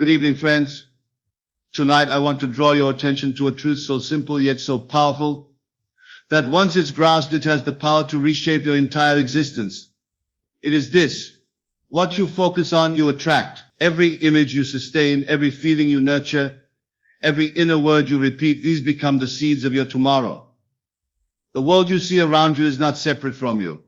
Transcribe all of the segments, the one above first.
Good evening, friends. Tonight I want to draw your attention to a truth so simple yet so powerful that once it's grasped, it has the power to reshape your entire existence. It is this: what you focus on, you attract. Every image you sustain, every feeling you nurture, every inner word you repeat, these become the seeds of your tomorrow. The world you see around you is not separate from you.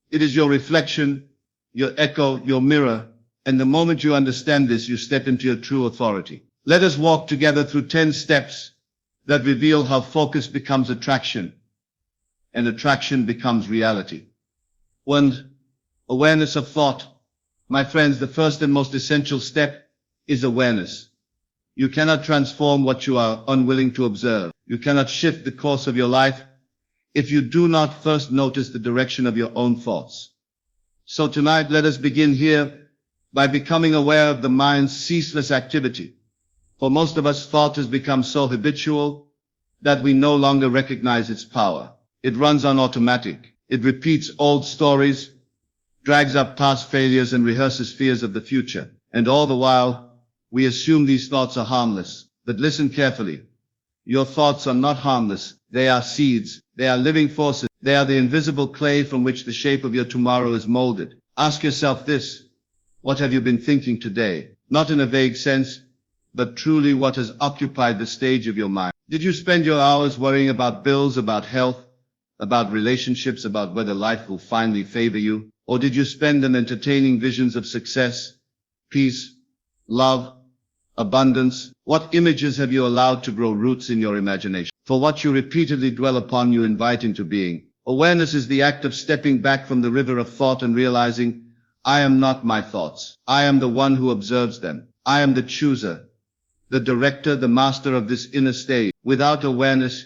It is your reflection, your echo, your mirror. And the moment you understand this, you step into your true authority. Let us walk together through 10 steps that reveal how focus becomes attraction, and attraction becomes reality. 1. Awareness of thought. My friends, the first and most essential step is awareness. You cannot transform what you are unwilling to observe. You cannot shift the course of your life if you do not first notice the direction of your own thoughts. So tonight, let us begin here by becoming aware of the mind's ceaseless activity. For most of us, thought has become so habitual that we no longer recognize its power. It runs on automatic. It repeats old stories, drags up past failures, and rehearses fears of the future. And all the while, we assume these thoughts are harmless. But listen carefully. Your thoughts are not harmless. They are seeds. They are living forces. They are the invisible clay from which the shape of your tomorrow is molded. Ask yourself this: what have you been thinking today? Not in a vague sense, but truly what has occupied the stage of your mind. Did you spend your hours worrying about bills, about health, about relationships, about whether life will finally favor you? Or did you spend them entertaining visions of success, peace, love, abundance? What images have you allowed to grow roots in your imagination? For what you repeatedly dwell upon, you invite into being. Awareness is the act of stepping back from the river of thought and realizing, I am not my thoughts. I am the one who observes them. I am the chooser, the director, the master of this inner state. Without awareness,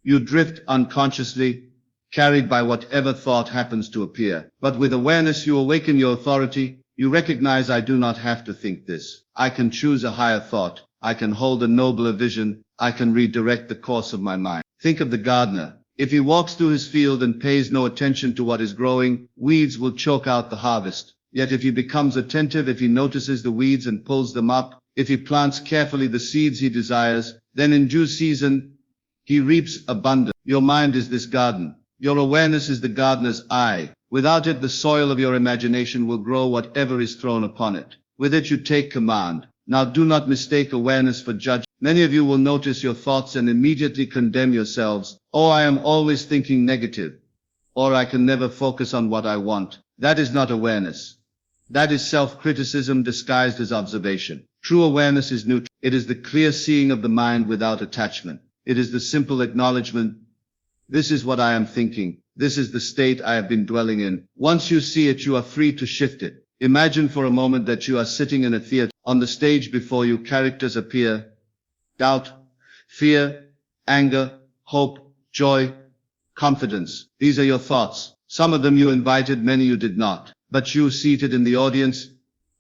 you drift unconsciously, carried by whatever thought happens to appear. But with awareness, you awaken your authority. You recognize, I do not have to think this. I can choose a higher thought. I can hold a nobler vision. I can redirect the course of my mind. Think of the gardener. If he walks through his field and pays no attention to what is growing, weeds will choke out the harvest. Yet if he becomes attentive, if he notices the weeds and pulls them up, if he plants carefully the seeds he desires, then in due season, he reaps abundance. Your mind is this garden. Your awareness is the gardener's eye. Without it, the soil of your imagination will grow whatever is thrown upon it. With it, you take command. Now do not mistake awareness for judgment. Many of you will notice your thoughts and immediately condemn yourselves. Oh, I am always thinking negative. Or I can never focus on what I want. That is not awareness. That is self-criticism disguised as observation. True awareness is neutral. It is the clear seeing of the mind without attachment. It is the simple acknowledgement. This is what I am thinking. This is the state I have been dwelling in. Once you see it, you are free to shift it. Imagine for a moment that you are sitting in a theater. On the stage before you, characters appear. Doubt, fear, anger, hope, joy, confidence. These are your thoughts. Some of them you invited, many you did not. But you, seated in the audience,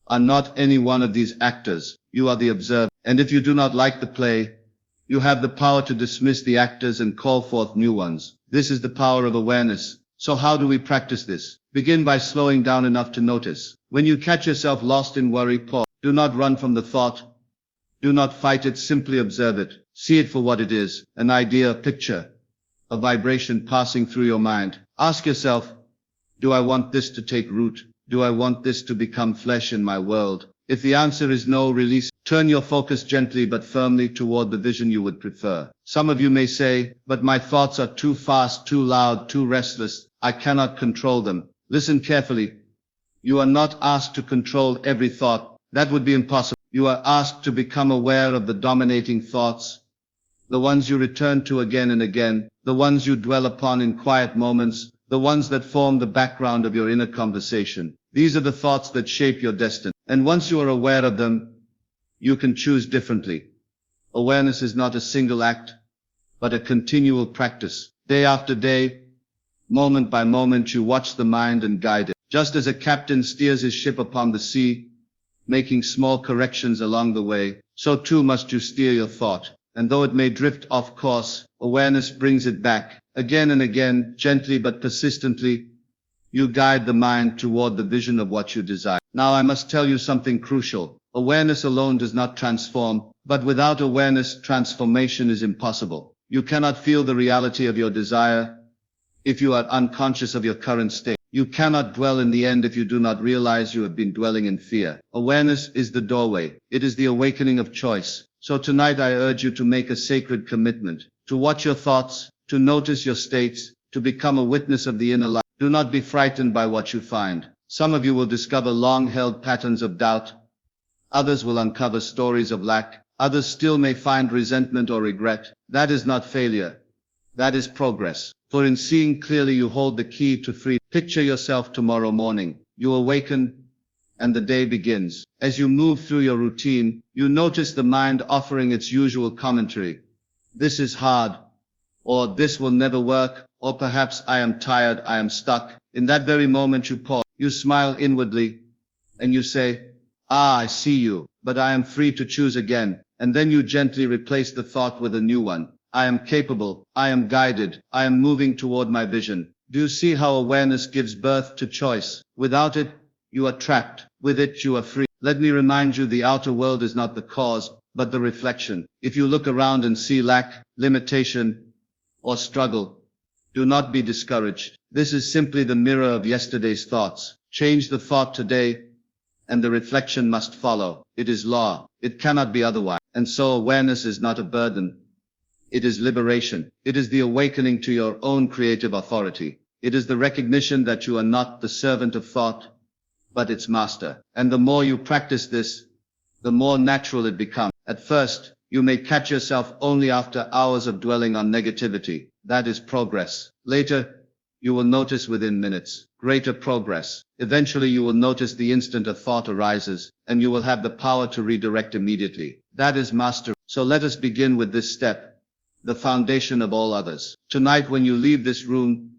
are not any one of these actors. You are the observer. And if you do not like the play, you have the power to dismiss the actors and call forth new ones. This is the power of awareness. So how do we practice this? Begin by slowing down enough to notice. When you catch yourself lost in worry, pause. Do not run from the thought. Do not fight it, simply observe it. See it for what it is, an idea, a picture, a vibration passing through your mind. Ask yourself, do I want this to take root? Do I want this to become flesh in my world? If the answer is no, release. Turn your focus gently but firmly toward the vision you would prefer. Some of you may say, but my thoughts are too fast, too loud, too restless. I cannot control them. Listen carefully. You are not asked to control every thought. That would be impossible. You are asked to become aware of the dominating thoughts, the ones you return to again and again, the ones you dwell upon in quiet moments, the ones that form the background of your inner conversation. These are the thoughts that shape your destiny. And once you are aware of them, you can choose differently. Awareness is not a single act, but a continual practice. Day after day, moment by moment, you watch the mind and guide it. Just as a captain steers his ship upon the sea, making small corrections along the way, so too must you steer your thought. And though it may drift off course, awareness brings it back. Again and again, gently but persistently, you guide the mind toward the vision of what you desire. Now I must tell you something crucial. Awareness alone does not transform, but without awareness, transformation is impossible. You cannot feel the reality of your desire if you are unconscious of your current state. You cannot dwell in the end if you do not realize you have been dwelling in fear. Awareness is the doorway. It is the awakening of choice. So tonight I urge you to make a sacred commitment, to watch your thoughts, to notice your states, to become a witness of the inner life. Do not be frightened by what you find. Some of you will discover long-held patterns of doubt. Others will uncover stories of lack. Others still may find resentment or regret. That is not failure. That is progress. For in seeing clearly you hold the key to freedom. Picture yourself tomorrow morning. You awaken, and the day begins. As you move through your routine, you notice the mind offering its usual commentary. This is hard, or this will never work, or perhaps I am tired, I am stuck. In that very moment you pause, you smile inwardly, and you say, I see you, but I am free to choose again. And then you gently replace the thought with a new one. I am capable, I am guided, I am moving toward my vision. Do you see how awareness gives birth to choice? Without it, you are trapped. With it, you are free. Let me remind you, the outer world is not the cause, but the reflection. If you look around and see lack, limitation, or struggle, do not be discouraged. This is simply the mirror of yesterday's thoughts. Change the thought today, and the reflection must follow. It is law. It cannot be otherwise. And so awareness is not a burden. It is liberation. It is the awakening to your own creative authority. It is the recognition that you are not the servant of thought, but its master. And the more you practice this, the more natural it becomes. At first, you may catch yourself only after hours of dwelling on negativity. That is progress. Later, you will notice within minutes greater progress. Eventually, you will notice the instant a thought arises, and you will have the power to redirect immediately. That is mastery. So let us begin with this step, the foundation of all others. Tonight, when you leave this room,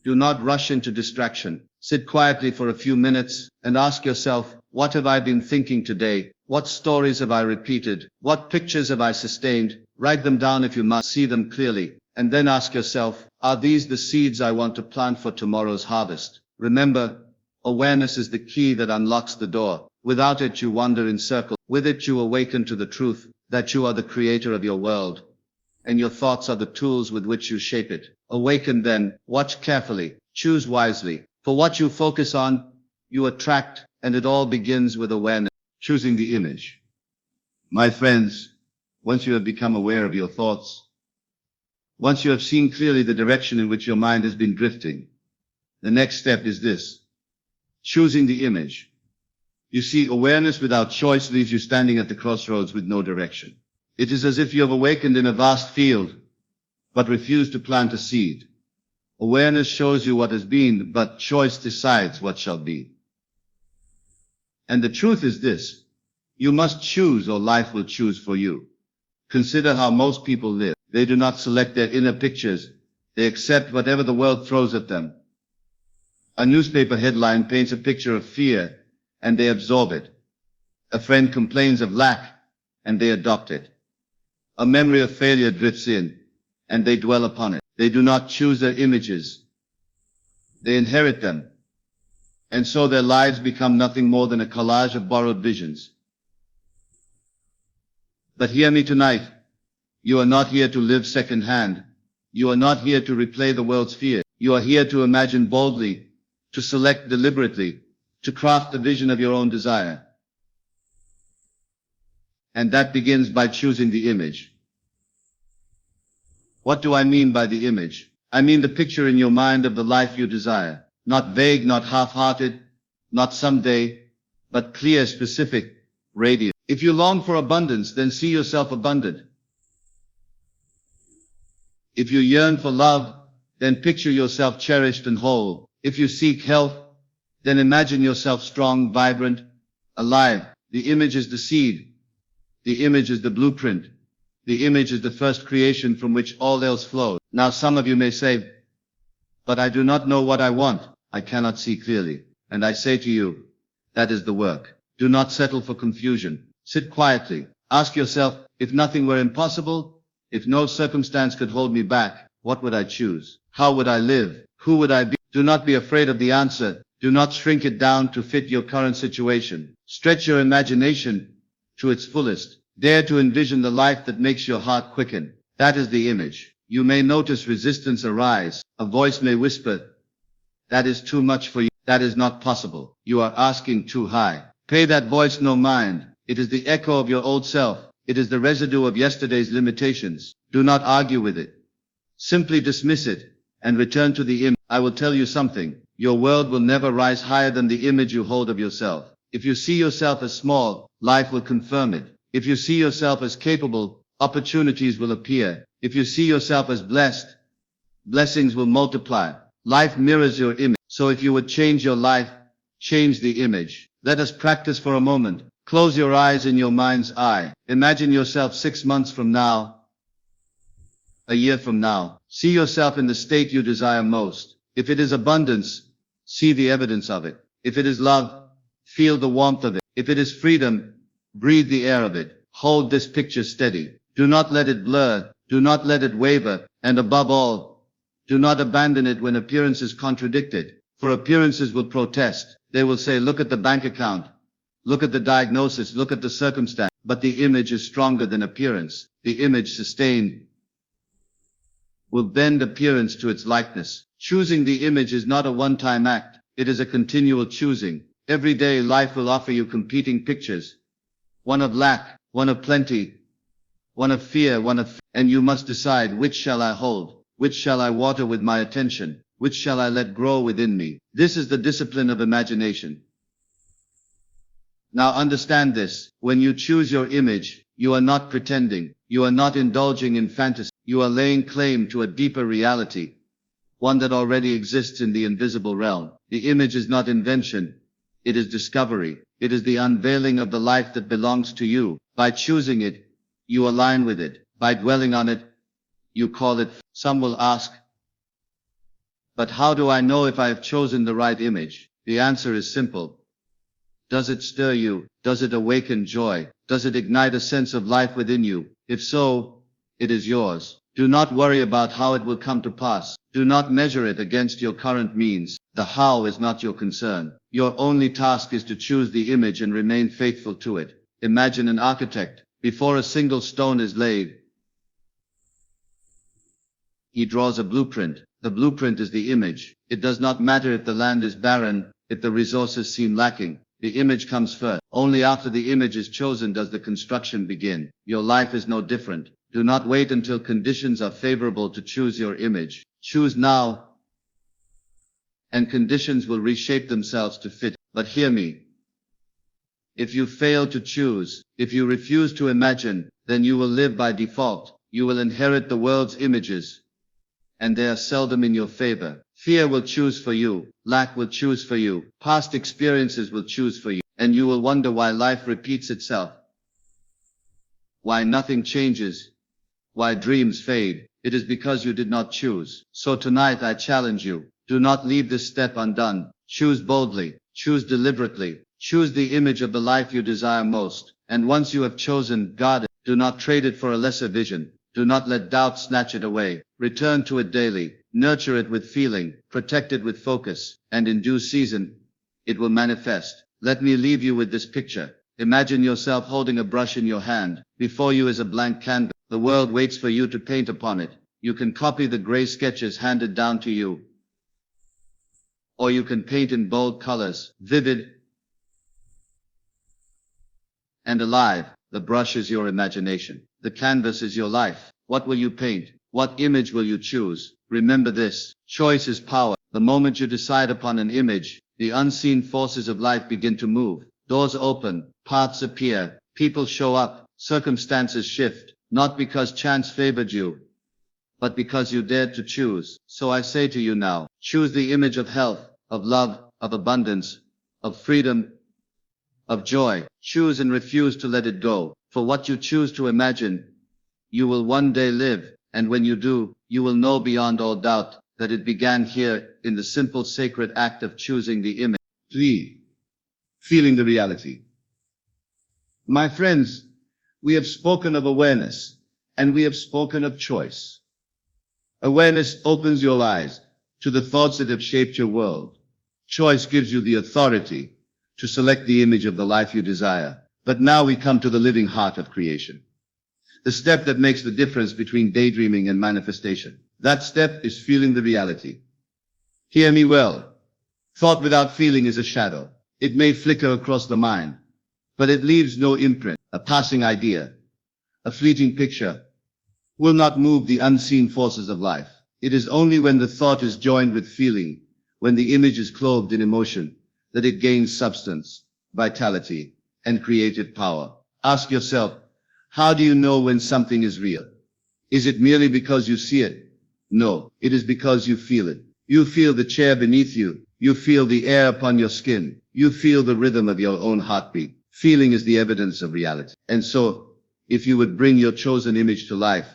do not rush into distraction. Sit quietly for a few minutes and ask yourself, what have I been thinking today? What stories have I repeated? What pictures have I sustained? Write them down if you must see them clearly. And then ask yourself, are these the seeds I want to plant for tomorrow's harvest? Remember, awareness is the key that unlocks the door. Without it, you wander in circles. With it, you awaken to the truth that you are the creator of your world, and your thoughts are the tools with which you shape it. Awaken then, watch carefully, choose wisely. For what you focus on, you attract, and it all begins with awareness. Choosing the image. My friends, once you have become aware of your thoughts, once you have seen clearly the direction in which your mind has been drifting, the next step is this: choosing the image. You see, awareness without choice leaves you standing at the crossroads with no direction. It is as if you have awakened in a vast field, but refuse to plant a seed. Awareness shows you what has been, but choice decides what shall be. And the truth is this: you must choose, or life will choose for you. Consider how most people live. They do not select their inner pictures. They accept whatever the world throws at them. A newspaper headline paints a picture of fear, and they absorb it. A friend complains of lack, and they adopt it. A memory of failure drifts in, and they dwell upon it. They do not choose their images. They inherit them. And so their lives become nothing more than a collage of borrowed visions. But hear me tonight. You are not here to live second-hand. You are not here to replay the world's fear. You are here to imagine boldly, to select deliberately, to craft the vision of your own desire. And that begins by choosing the image. What do I mean by the image? I mean the picture in your mind of the life you desire. Not vague, not half-hearted, not someday, but clear, specific, radiant. If you long for abundance, then see yourself abundant. If you yearn for love, then picture yourself cherished and whole. If you seek health, then imagine yourself strong, vibrant, alive. The image is the seed. The image is the blueprint. The image is the first creation from which all else flows. Now some of you may say, but I do not know what I want. I cannot see clearly. And I say to you, that is the work. Do not settle for confusion. Sit quietly. Ask yourself, if nothing were impossible, if no circumstance could hold me back, what would I choose? How would I live? Who would I be? Do not be afraid of the answer. Do not shrink it down to fit your current situation. Stretch your imagination to its fullest. Dare to envision the life that makes your heart quicken. That is the image. You may notice resistance arise. A voice may whisper, "That is too much for you. That is not possible. You are asking too high." Pay that voice no mind. It is the echo of your old self. It is the residue of yesterday's limitations. Do not argue with it. Simply dismiss it and return to the image. I will tell you something. Your world will never rise higher than the image you hold of yourself. If you see yourself as small, life will confirm it. If you see yourself as capable, opportunities will appear. If you see yourself as blessed, blessings will multiply. Life mirrors your image. So if you would change your life, change the image. Let us practice for a moment. Close your eyes in your mind's eye. Imagine yourself 6 months from now, a year from now. See yourself in the state you desire most. If it is abundance, see the evidence of it. If it is love, feel the warmth of it. If it is freedom, breathe the air of it. Hold this picture steady. Do not let it blur. Do not let it waver. And above all, do not abandon it when appearances contradict it. For appearances will protest. They will say, look at the bank account. Look at the diagnosis. Look at the circumstance. But the image is stronger than appearance. The image sustained will bend appearance to its likeness. Choosing the image is not a one-time act. It is a continual choosing. Every day life will offer you competing pictures. One of lack, one of plenty, one of fear, and you must decide, which shall I hold? Which shall I water with my attention? Which shall I let grow within me? This is the discipline of imagination. Now understand this. When you choose your image, you are not pretending. You are not indulging in fantasy. You are laying claim to a deeper reality, one that already exists in the invisible realm. The image is not invention. It is discovery. It is the unveiling of the life that belongs to you. By choosing it, you align with it. By dwelling on it, you call it. Some will ask, but how do I know if I have chosen the right image? The answer is simple. Does it stir you? Does it awaken joy? Does it ignite a sense of life within you? If so, it is yours. Do not worry about how it will come to pass. Do not measure it against your current means. The how is not your concern. Your only task is to choose the image and remain faithful to it. Imagine an architect. Before a single stone is laid, he draws a blueprint. The blueprint is the image. It does not matter if the land is barren, if the resources seem lacking. The image comes first. Only after the image is chosen does the construction begin. Your life is no different. Do not wait until conditions are favorable to choose your image. Choose now, and conditions will reshape themselves to fit. But hear me. If you fail to choose, if you refuse to imagine, then you will live by default. You will inherit the world's images, and they are seldom in your favor. Fear will choose for you. Lack will choose for you. Past experiences will choose for you. And you will wonder why life repeats itself. Why nothing changes. Why dreams fade. It is because you did not choose. So tonight I challenge you. Do not leave this step undone. Choose boldly. Choose deliberately. Choose the image of the life you desire most. And once you have chosen, guard it. Do not trade it for a lesser vision. Do not let doubt snatch it away. Return to it daily. Nurture it with feeling. Protect it with focus. And in due season, it will manifest. Let me leave you with this picture. Imagine yourself holding a brush in your hand. Before you is a blank canvas. The world waits for you to paint upon it. You can copy the gray sketches handed down to you. Or you can paint in bold colors, vivid and alive. The brush is your imagination. The canvas is your life. What will you paint? What image will you choose? Remember this. Choice is power. The moment you decide upon an image, the unseen forces of life begin to move. Doors open, paths appear, people show up, circumstances shift, not because chance favored you, but because you dared to choose. So I say to you now, choose the image of health, of love, of abundance, of freedom, of joy. Choose and refuse to let it go. For what you choose to imagine, you will one day live, and when you do, you will know beyond all doubt that it began here in the simple sacred act of choosing the image. 3. Feeling the reality. My friends, we have spoken of awareness, and we have spoken of choice. Awareness opens your eyes to the thoughts that have shaped your world. Choice gives you the authority to select the image of the life you desire. But now we come to the living heart of creation. The step that makes the difference between daydreaming and manifestation. That step is feeling the reality. Hear me well. Thought without feeling is a shadow. It may flicker across the mind, but it leaves no imprint. A passing idea, a fleeting picture, will not move the unseen forces of life. It is only when the thought is joined with feeling, when the image is clothed in emotion, that it gains substance, vitality, and creative power. Ask yourself, how do you know when something is real? Is it merely because you see it? No, it is because you feel it. You feel the chair beneath you. You feel the air upon your skin. You feel the rhythm of your own heartbeat. Feeling is the evidence of reality. And so, if you would bring your chosen image to life,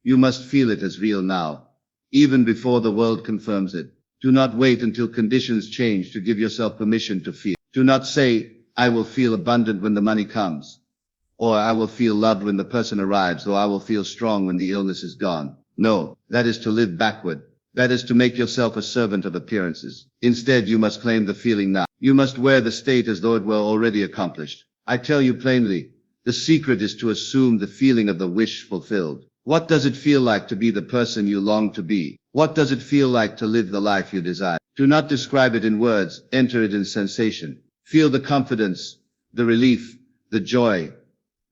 you must feel it as real now, even before the world confirms it. Do not wait until conditions change to give yourself permission to feel. Do not say, I will feel abundant when the money comes, or I will feel loved when the person arrives, or I will feel strong when the illness is gone. No, that is to live backward. That is to make yourself a servant of appearances. Instead, you must claim the feeling now. You must wear the state as though it were already accomplished. I tell you plainly, the secret is to assume the feeling of the wish fulfilled. What does it feel like to be the person you long to be? What does it feel like to live the life you desire? Do not describe it in words, enter it in sensation. Feel the confidence, the relief, the joy,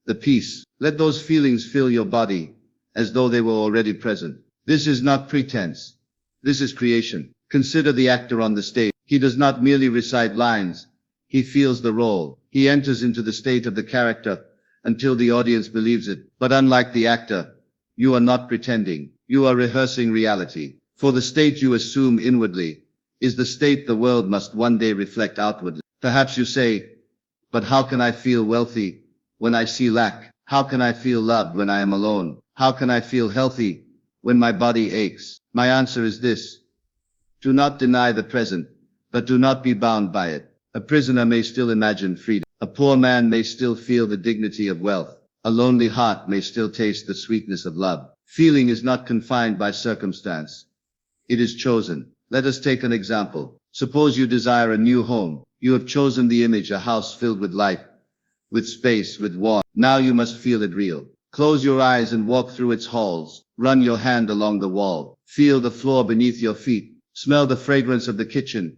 the peace. Let those feelings fill your body as though they were already present. This is not pretense. This is creation. Consider the actor on the stage. He does not merely recite lines. He feels the role. He enters into the state of the character until the audience believes it. But unlike the actor, you are not pretending. You are rehearsing reality. For the state you assume inwardly is the state the world must one day reflect outwardly. Perhaps you say, but how can I feel wealthy when I see lack? How can I feel loved when I am alone? How can I feel healthy when my body aches? My answer is this. Do not deny the present, but do not be bound by it. A prisoner may still imagine freedom. A poor man may still feel the dignity of wealth. A lonely heart may still taste the sweetness of love. Feeling is not confined by circumstance. It is chosen. Let us take an example. Suppose you desire a new home. You have chosen the image, a house filled with light, with space, with warmth. Now you must feel it real. Close your eyes and walk through its halls. Run your hand along the wall. Feel the floor beneath your feet. Smell the fragrance of the kitchen.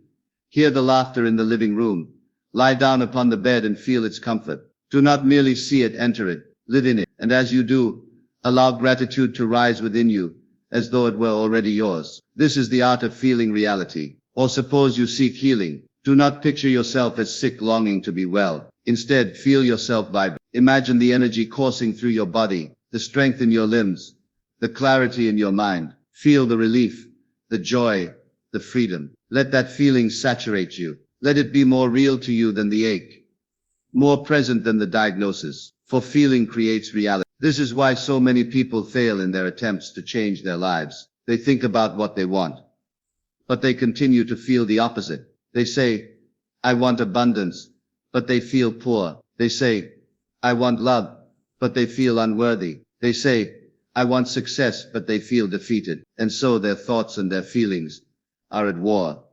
Hear the laughter in the living room. Lie down upon the bed and feel its comfort. Do not merely see it, enter it. Live in it. And as you do, allow gratitude to rise within you, as though it were already yours. This is the art of feeling reality. Or suppose you seek healing. Do not picture yourself as sick, longing to be well. Instead, feel yourself vibrate. Imagine the energy coursing through your body, the strength in your limbs, the clarity in your mind. Feel the relief, the joy, the freedom. Let that feeling saturate you. Let it be more real to you than the ache, more present than the diagnosis. For feeling creates reality. This is why so many people fail in their attempts to change their lives. They think about what they want, but they continue to feel the opposite. They say, I want abundance, but they feel poor. They say, I want love, but they feel unworthy. They say, I want success, but they feel defeated. And so their thoughts and their feelings are at war.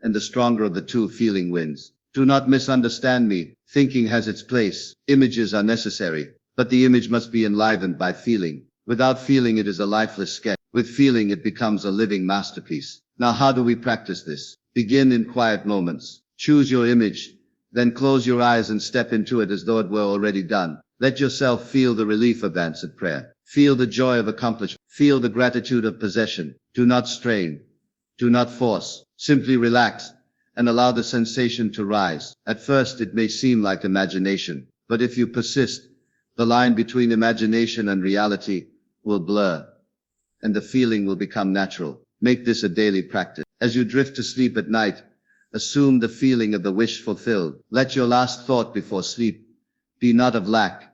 And the stronger of the two feeling wins. Do not misunderstand me. Thinking has its place. Images are necessary, but the image must be enlivened by feeling. Without feeling, it is a lifeless sketch. With feeling, it becomes a living masterpiece. Now, how do we practice this? Begin in quiet moments. Choose your image, then close your eyes and step into it as though it were already done. Let yourself feel the relief of answered prayer. Feel the joy of accomplishment. Feel the gratitude of possession. Do not strain. Do not force. Simply relax and allow the sensation to rise. At first, it may seem like imagination, but if you persist, the line between imagination and reality will blur, and the feeling will become natural. Make this a daily practice. As you drift to sleep at night, assume the feeling of the wish fulfilled. Let your last thought before sleep be not of lack,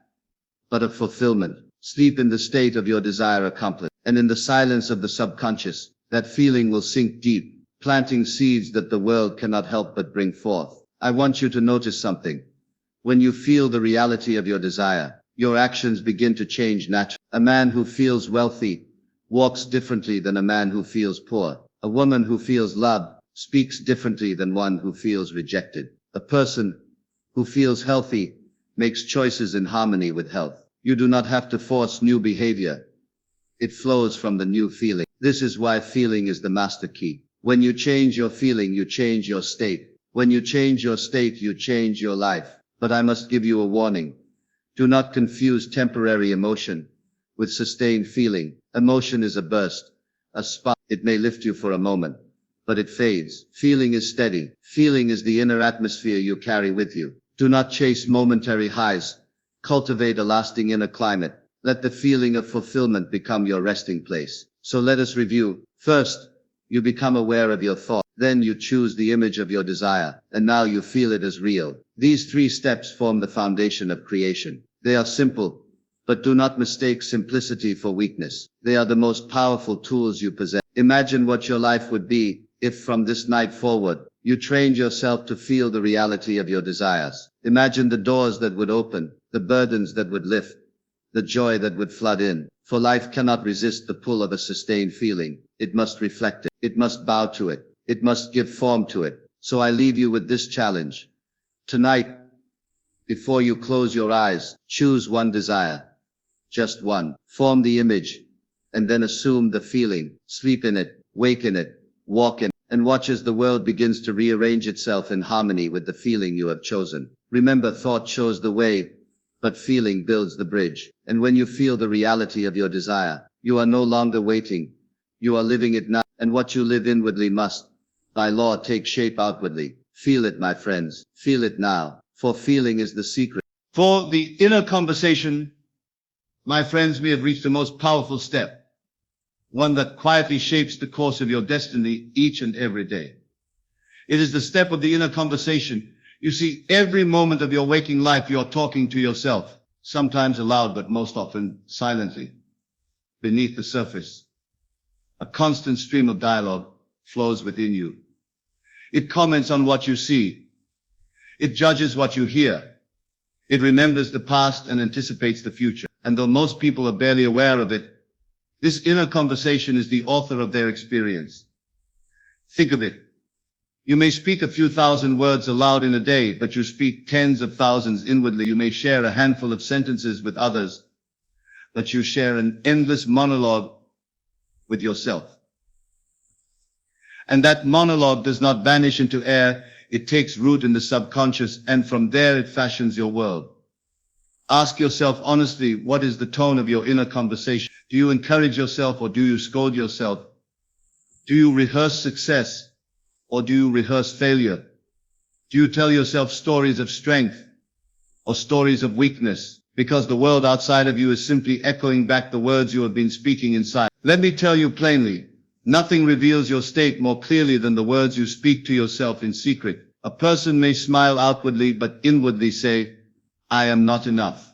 but of fulfillment. Sleep in the state of your desire accomplished, and in the silence of the subconscious, that feeling will sink deep, planting seeds that the world cannot help but bring forth. I want you to notice something. When you feel the reality of your desire, your actions begin to change naturally. A man who feels wealthy walks differently than a man who feels poor. A woman who feels loved speaks differently than one who feels rejected. A person who feels healthy makes choices in harmony with health. You do not have to force new behavior. It flows from the new feeling. This is why feeling is the master key. When you change your feeling, you change your state. When you change your state, you change your life. But I must give you a warning. Do not confuse temporary emotion with sustained feeling. Emotion is a burst, a spark. It may lift you for a moment, but it fades. Feeling is steady. Feeling is the inner atmosphere you carry with you. Do not chase momentary highs. Cultivate a lasting inner climate. Let the feeling of fulfillment become your resting place. So let us review. First, you become aware of your thought. Then you choose the image of your desire, and now you feel it as real. These 3 steps form the foundation of creation. They are simple, but do not mistake simplicity for weakness. They are the most powerful tools you possess. Imagine what your life would be if from this night forward, you trained yourself to feel the reality of your desires. Imagine the doors that would open, the burdens that would lift, the joy that would flood in. For life cannot resist the pull of a sustained feeling. It must reflect it. It must bow to it. It must give form to it. So I leave you with this challenge. Tonight, before you close your eyes, choose one desire. Just one. Form the image, and then assume the feeling. Sleep in it, wake in it, walk in it, and watch as the world begins to rearrange itself in harmony with the feeling you have chosen. Remember, thought shows the way, but feeling builds the bridge. And when you feel the reality of your desire, you are no longer waiting. You are living it now, and what you live inwardly must, by law, take shape outwardly. Feel it, my friends. Feel it now, for feeling is the secret. For the inner conversation, my friends, we have reached the most powerful step, one that quietly shapes the course of your destiny each and every day. It is the step of the inner conversation. You see, every moment of your waking life, you are talking to yourself, sometimes aloud, but most often silently, beneath the surface. A constant stream of dialogue flows within you. It comments on what you see. It judges what you hear. It remembers the past and anticipates the future. And though most people are barely aware of it, this inner conversation is the author of their experience. Think of it. You may speak a few thousand words aloud in a day, but you speak tens of thousands inwardly. You may share a handful of sentences with others, but you share an endless monologue with yourself. And that monologue does not vanish into air. It takes root in the subconscious, and from there it fashions your world. Ask yourself honestly, what is the tone of your inner conversation? Do you encourage yourself, or do you scold yourself? Do you rehearse success, or do you rehearse failure? Do you tell yourself stories of strength or stories of weakness? Because the world outside of you is simply echoing back the words you have been speaking inside. Let me tell you plainly, nothing reveals your state more clearly than the words you speak to yourself in secret. A person may smile outwardly, but inwardly say, I am not enough.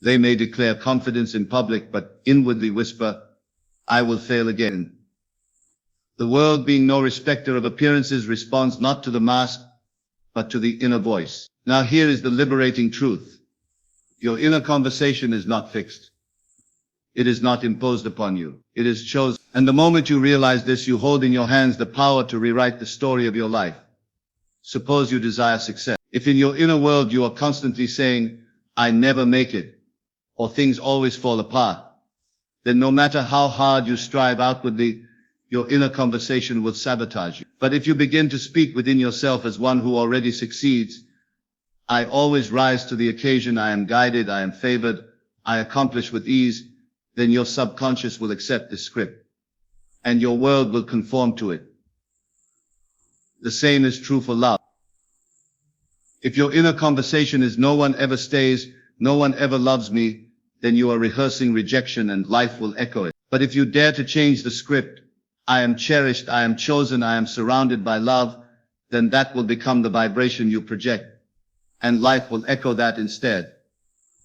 They may declare confidence in public, but inwardly whisper, I will fail again. The world, being no respecter of appearances, responds not to the mask, but to the inner voice. Now here is the liberating truth. Your inner conversation is not fixed. It is not imposed upon you. It is chosen. And the moment you realize this, you hold in your hands the power to rewrite the story of your life. Suppose you desire success. If in your inner world you are constantly saying, I never make it, or things always fall apart, then no matter how hard you strive outwardly, your inner conversation will sabotage you. But if you begin to speak within yourself as one who already succeeds, I always rise to the occasion, I am guided, I am favored, I accomplish with ease, then your subconscious will accept this script, and your world will conform to it. The same is true for love. If your inner conversation is no one ever stays, no one ever loves me, then you are rehearsing rejection and life will echo it. But if you dare to change the script, I am cherished, I am chosen, I am surrounded by love, then that will become the vibration you project, and life will echo that instead.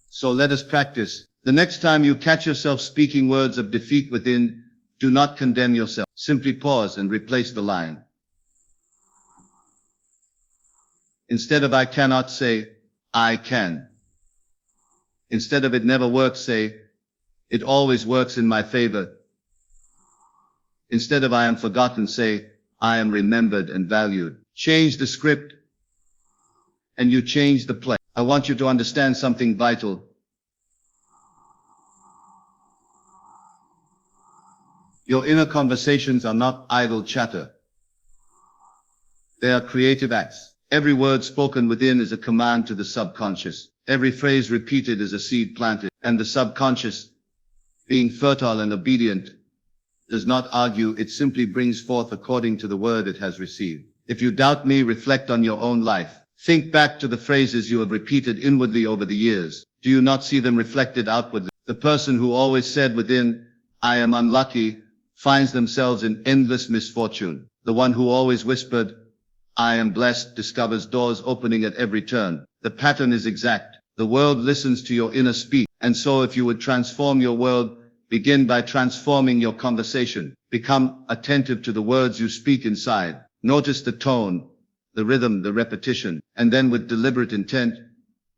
So let us practice. The next time you catch yourself speaking words of defeat within, do not condemn yourself. Simply pause and replace the line. Instead of I cannot, say, I can. Instead of it never works, say, it always works in my favor. Instead of I am forgotten, say, I am remembered and valued. Change the script, and you change the play. I want you to understand something vital. Your inner conversations are not idle chatter. They are creative acts. Every word spoken within is a command to the subconscious. Every phrase repeated is a seed planted, and the subconscious, being fertile and obedient, does not argue, it simply brings forth according to the word it has received. If you doubt me, reflect on your own life. Think back to the phrases you have repeated inwardly over the years. Do you not see them reflected outwardly? The person who always said within, I am unlucky, finds themselves in endless misfortune. The one who always whispered, I am blessed, discovers doors opening at every turn. The pattern is exact. The world listens to your inner speech. And so if you would transform your world, begin by transforming your conversation. Become attentive to the words you speak inside. Notice the tone, the rhythm, the repetition, and then with deliberate intent,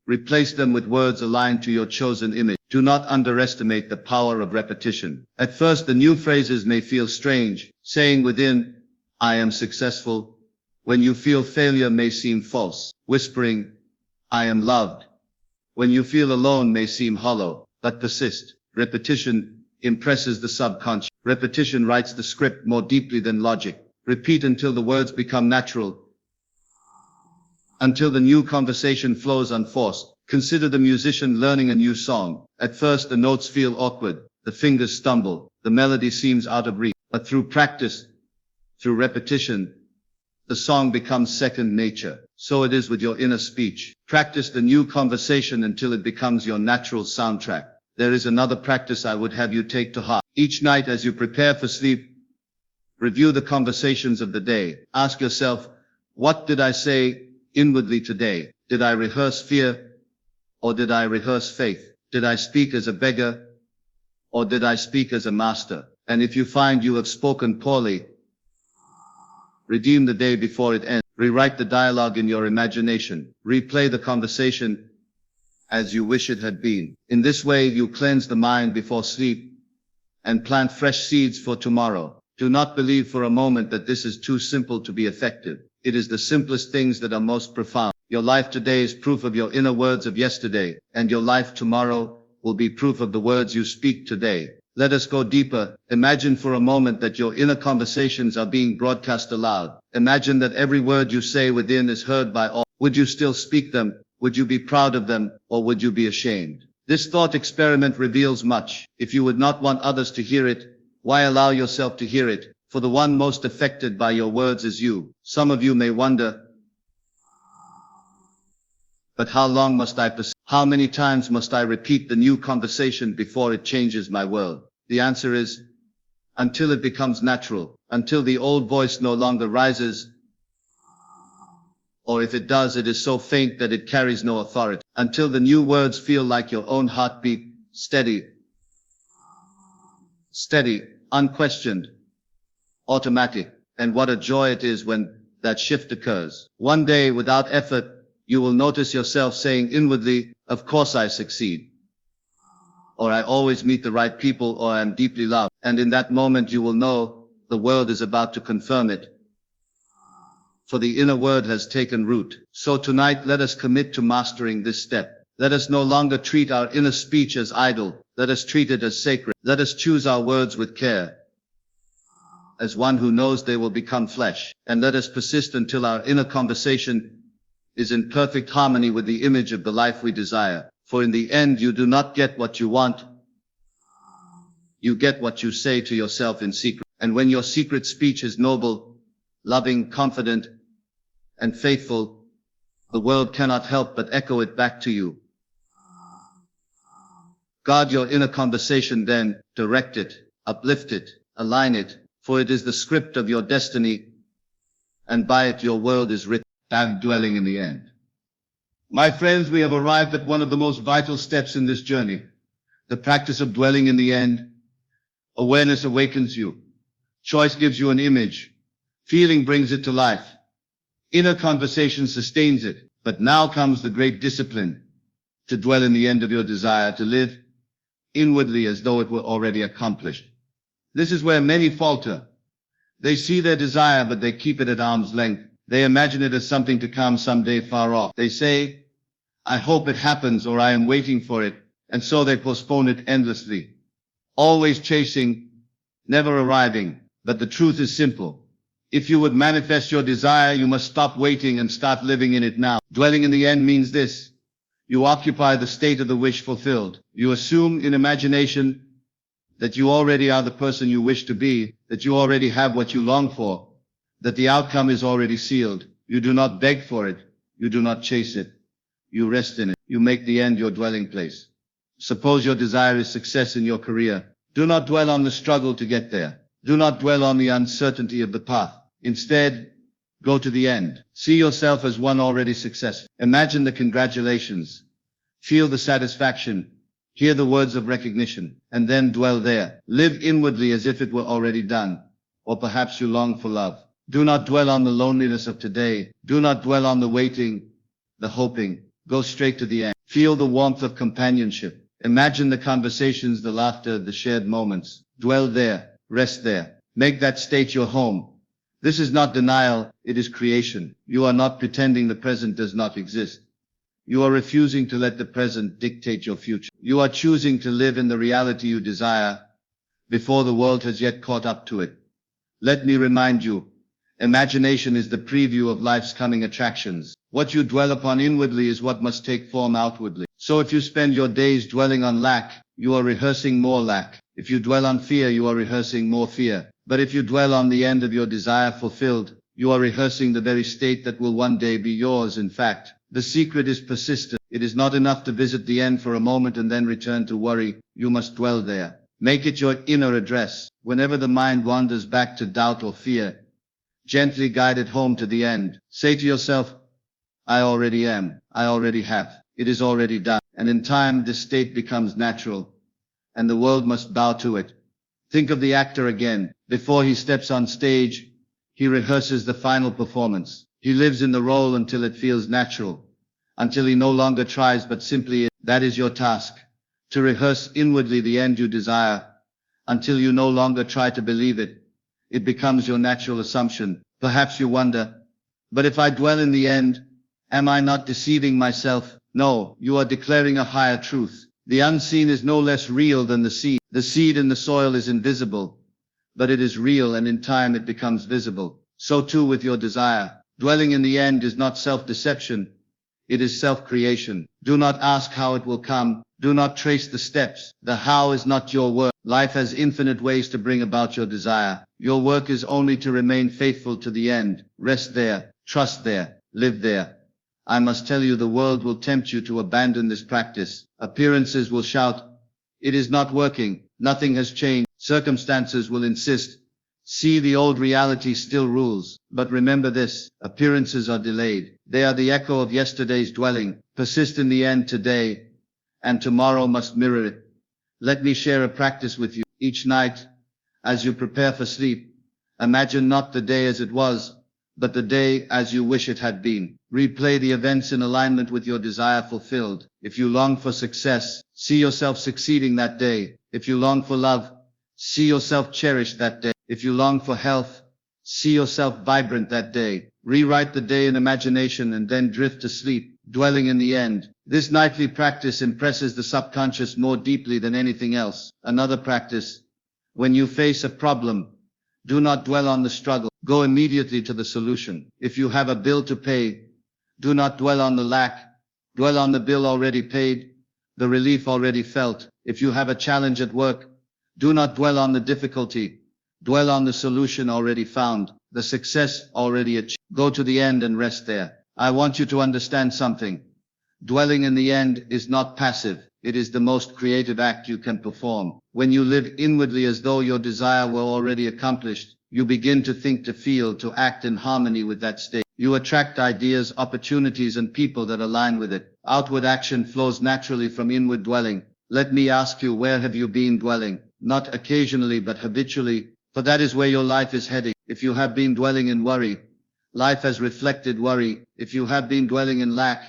replace them with words aligned to your chosen image. Do not underestimate the power of repetition. At first, the new phrases may feel strange. Saying within, I am successful, when you feel failure may seem false. Whispering, I am loved, when you feel alone may seem hollow, but persist. Repetition impresses the subconscious. Repetition writes the script more deeply than logic. Repeat until the words become natural, until the new conversation flows unforced. Consider the musician learning a new song. At first the notes feel awkward, the fingers stumble, the melody seems out of reach. But through practice, through repetition, the song becomes second nature. So it is with your inner speech. Practice the new conversation until it becomes your natural soundtrack. There is another practice I would have you take to heart. Each night as you prepare for sleep, review the conversations of the day. Ask yourself, what did I say inwardly today? Did I rehearse fear, or did I rehearse faith? Did I speak as a beggar, or did I speak as a master? And if you find you have spoken poorly, redeem the day before it ends. Rewrite the dialogue in your imagination. Replay the conversation as you wish it had been. In this way, you cleanse the mind before sleep and plant fresh seeds for tomorrow. Do not believe for a moment that this is too simple to be effective. It is the simplest things that are most profound. Your life today is proof of your inner words of yesterday, and your life tomorrow will be proof of the words you speak today. Let us go deeper. Imagine for a moment that your inner conversations are being broadcast aloud. Imagine that every word you say within is heard by all. Would you still speak them? Would you be proud of them, or would you be ashamed? This thought experiment reveals much. If you would not want others to hear it, why allow yourself to hear it? For the one most affected by your words is you. Some of you may wonder, but how long must I persist? How many times must I repeat the new conversation before it changes my world? The answer is, until it becomes natural, until the old voice no longer rises, or if it does, it is so faint that it carries no authority, until the new words feel like your own heartbeat, steady, unquestioned, automatic. And what a joy it is when that shift occurs. One day, without effort, you will notice yourself saying inwardly, of course I succeed, or I always meet the right people, or I am deeply loved. And in that moment you will know the world is about to confirm it, for the inner word has taken root. So tonight let us commit to mastering this step. Let us no longer treat our inner speech as idle. Let us treat it as sacred. Let us choose our words with care, as one who knows they will become flesh. And let us persist until our inner conversation is in perfect harmony with the image of the life we desire. For in the end, you do not get what you want. You get what you say to yourself in secret. And when your secret speech is noble, loving, confident, and faithful, the world cannot help but echo it back to you. Guard your inner conversation then, direct it, uplift it, align it, for it is the script of your destiny, and by it your world is written. And dwelling in the end. My friends, we have arrived at one of the most vital steps in this journey. The practice of dwelling in the end. Awareness awakens you. Choice gives you an image. Feeling brings it to life. Inner conversation sustains it. But now comes the great discipline. To dwell in the end of your desire, to live inwardly as though it were already accomplished. This is where many falter. They see their desire, but they keep it at arm's length. They imagine it as something to come someday far off. They say, I hope it happens, or I am waiting for it, and so they postpone it endlessly. Always chasing, never arriving. But the truth is simple. If you would manifest your desire, you must stop waiting and start living in it now. Dwelling in the end means this. You occupy the state of the wish fulfilled. You assume in imagination that you already are the person you wish to be, that you already have what you long for, that the outcome is already sealed. You do not beg for it. You do not chase it. You rest in it. You make the end your dwelling place. Suppose your desire is success in your career. Do not dwell on the struggle to get there. Do not dwell on the uncertainty of the path. Instead, go to the end. See yourself as one already successful. Imagine the congratulations. Feel the satisfaction. Hear the words of recognition. And then dwell there. Live inwardly as if it were already done. Or perhaps you long for love. Do not dwell on the loneliness of today. Do not dwell on the waiting, the hoping. Go straight to the end. Feel the warmth of companionship. Imagine the conversations, the laughter, the shared moments. Dwell there. Rest there. Make that state your home. This is not denial, it is creation. You are not pretending the present does not exist. You are refusing to let the present dictate your future. You are choosing to live in the reality you desire before the world has yet caught up to it. Let me remind you, imagination is the preview of life's coming attractions. What you dwell upon inwardly is what must take form outwardly. So if you spend your days dwelling on lack, you are rehearsing more lack. If you dwell on fear, you are rehearsing more fear. But if you dwell on the end of your desire fulfilled, you are rehearsing the very state that will one day be yours. In fact, the secret is persistence. It is not enough to visit the end for a moment and then return to worry. You must dwell there. Make it your inner address. Whenever the mind wanders back to doubt or fear, gently guide it home to the end. Say to yourself, I already am. I already have. It is already done. And in time, this state becomes natural, and the world must bow to it. Think of the actor again. Before he steps on stage, he rehearses the final performance. He lives in the role until it feels natural, until he no longer tries but simply is. That is your task, to rehearse inwardly the end you desire, until you no longer try to believe it. It becomes your natural assumption. Perhaps you wonder, but if I dwell in the end, am I not deceiving myself? No, you are declaring a higher truth. The unseen is no less real than the seed. The seed in the soil is invisible, but it is real, and in time it becomes visible. So too with your desire. Dwelling in the end is not self-deception. It is self-creation. Do not ask how it will come. Do not trace the steps. The how is not your work. Life has infinite ways to bring about your desire. Your work is only to remain faithful to the end. Rest there. Trust there. Live there. I must tell you, the world will tempt you to abandon this practice. Appearances will shout, it is not working. Nothing has changed. Circumstances will insist. See, the old reality still rules. But remember this, appearances are delayed. They are the echo of yesterday's dwelling. Persist in the end today, and tomorrow must mirror it. Let me share a practice with you. Each night, as you prepare for sleep, imagine not the day as it was, but the day as you wish it had been. Replay the events in alignment with your desire fulfilled. If you long for success, see yourself succeeding that day. If you long for love, see yourself cherished that day. If you long for health, see yourself vibrant that day. Rewrite the day in imagination and then drift to sleep, dwelling in the end. This nightly practice impresses the subconscious more deeply than anything else. Another practice. When you face a problem, do not dwell on the struggle. Go immediately to the solution. If you have a bill to pay, do not dwell on the lack. Dwell on the bill already paid, the relief already felt. If you have a challenge at work, do not dwell on the difficulty. Dwell on the solution already found, the success already achieved. Go to the end and rest there. I want you to understand something. Dwelling in the end is not passive. It is the most creative act you can perform. When you live inwardly as though your desire were already accomplished, you begin to think, to feel, to act in harmony with that state. You attract ideas, opportunities, and people that align with it. Outward action flows naturally from inward dwelling. Let me ask you, where have you been dwelling? Not occasionally, but habitually, for that is where your life is heading. If you have been dwelling in worry, life has reflected worry. If you have been dwelling in lack,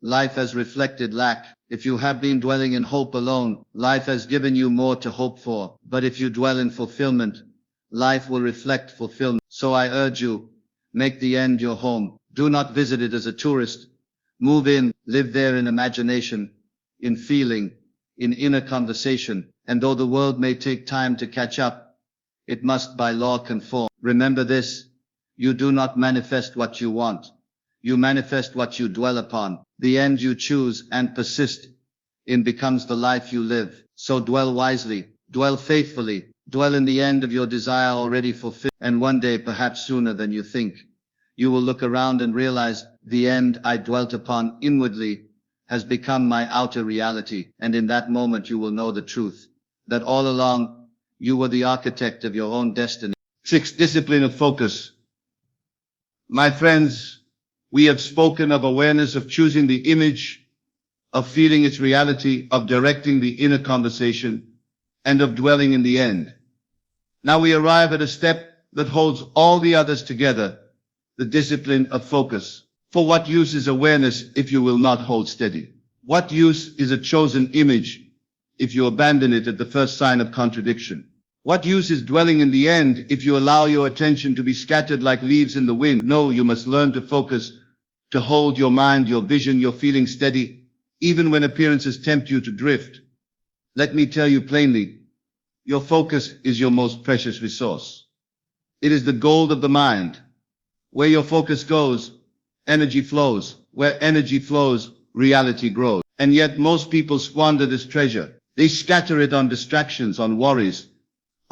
life has reflected lack. If you have been dwelling in hope alone, life has given you more to hope for. But if you dwell in fulfillment, life will reflect fulfillment. So I urge you, make the end your home. Do not visit it as a tourist. Move in, live there in imagination, in feeling, in inner conversation. And though the world may take time to catch up, it must by law conform. Remember this, you do not manifest what you want. You manifest what you dwell upon. The end you choose and persist in becomes the life you live. So dwell wisely, dwell faithfully, dwell in the end of your desire already fulfilled. And one day, perhaps sooner than you think, you will look around and realize the end I dwelt upon inwardly has become my outer reality. And in that moment you will know the truth, that all along you were the architect of your own destiny. 6. Discipline of focus. My friends, we have spoken of awareness, of choosing the image, of feeling its reality, of directing the inner conversation, and of dwelling in the end. Now we arrive at a step that holds all the others together, the discipline of focus. For what use is awareness if you will not hold steady? What use is a chosen image if you abandon it at the first sign of contradiction? What use is dwelling in the end if you allow your attention to be scattered like leaves in the wind? No, you must learn to focus, to hold your mind, your vision, your feeling steady, even when appearances tempt you to drift. Let me tell you plainly, your focus is your most precious resource. It is the gold of the mind. Where your focus goes, energy flows. Where energy flows, reality grows. And yet most people squander this treasure. They scatter it on distractions, on worries,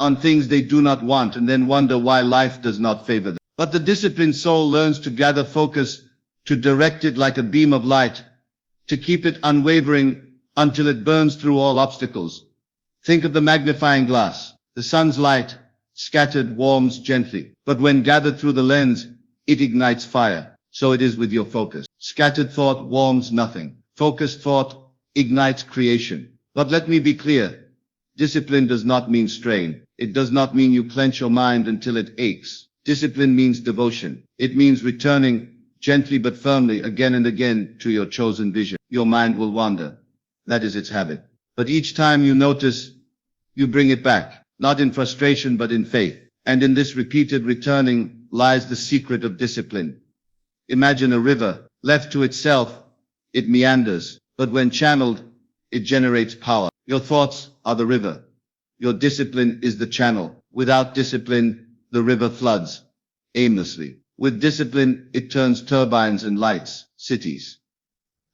on things they do not want, and then wonder why life does not favor them. But the disciplined soul learns to gather focus, to direct it like a beam of light, to keep it unwavering until it burns through all obstacles. Think of the magnifying glass. The sun's light, scattered, warms gently, but when gathered through the lens, it ignites fire. So it is with your focus. Scattered thought warms nothing. Focused thought ignites creation. But let me be clear. Discipline does not mean strain. It does not mean you clench your mind until it aches. Discipline means devotion. It means returning gently but firmly again and again to your chosen vision. Your mind will wander. That is its habit. But each time you notice, you bring it back, not in frustration but in faith. And in this repeated returning lies the secret of discipline. Imagine a river. Left to itself, it meanders. But when channeled, it generates power. Your thoughts are the river. Your discipline is the channel. Without discipline, the river floods aimlessly. With discipline, it turns turbines and lights cities.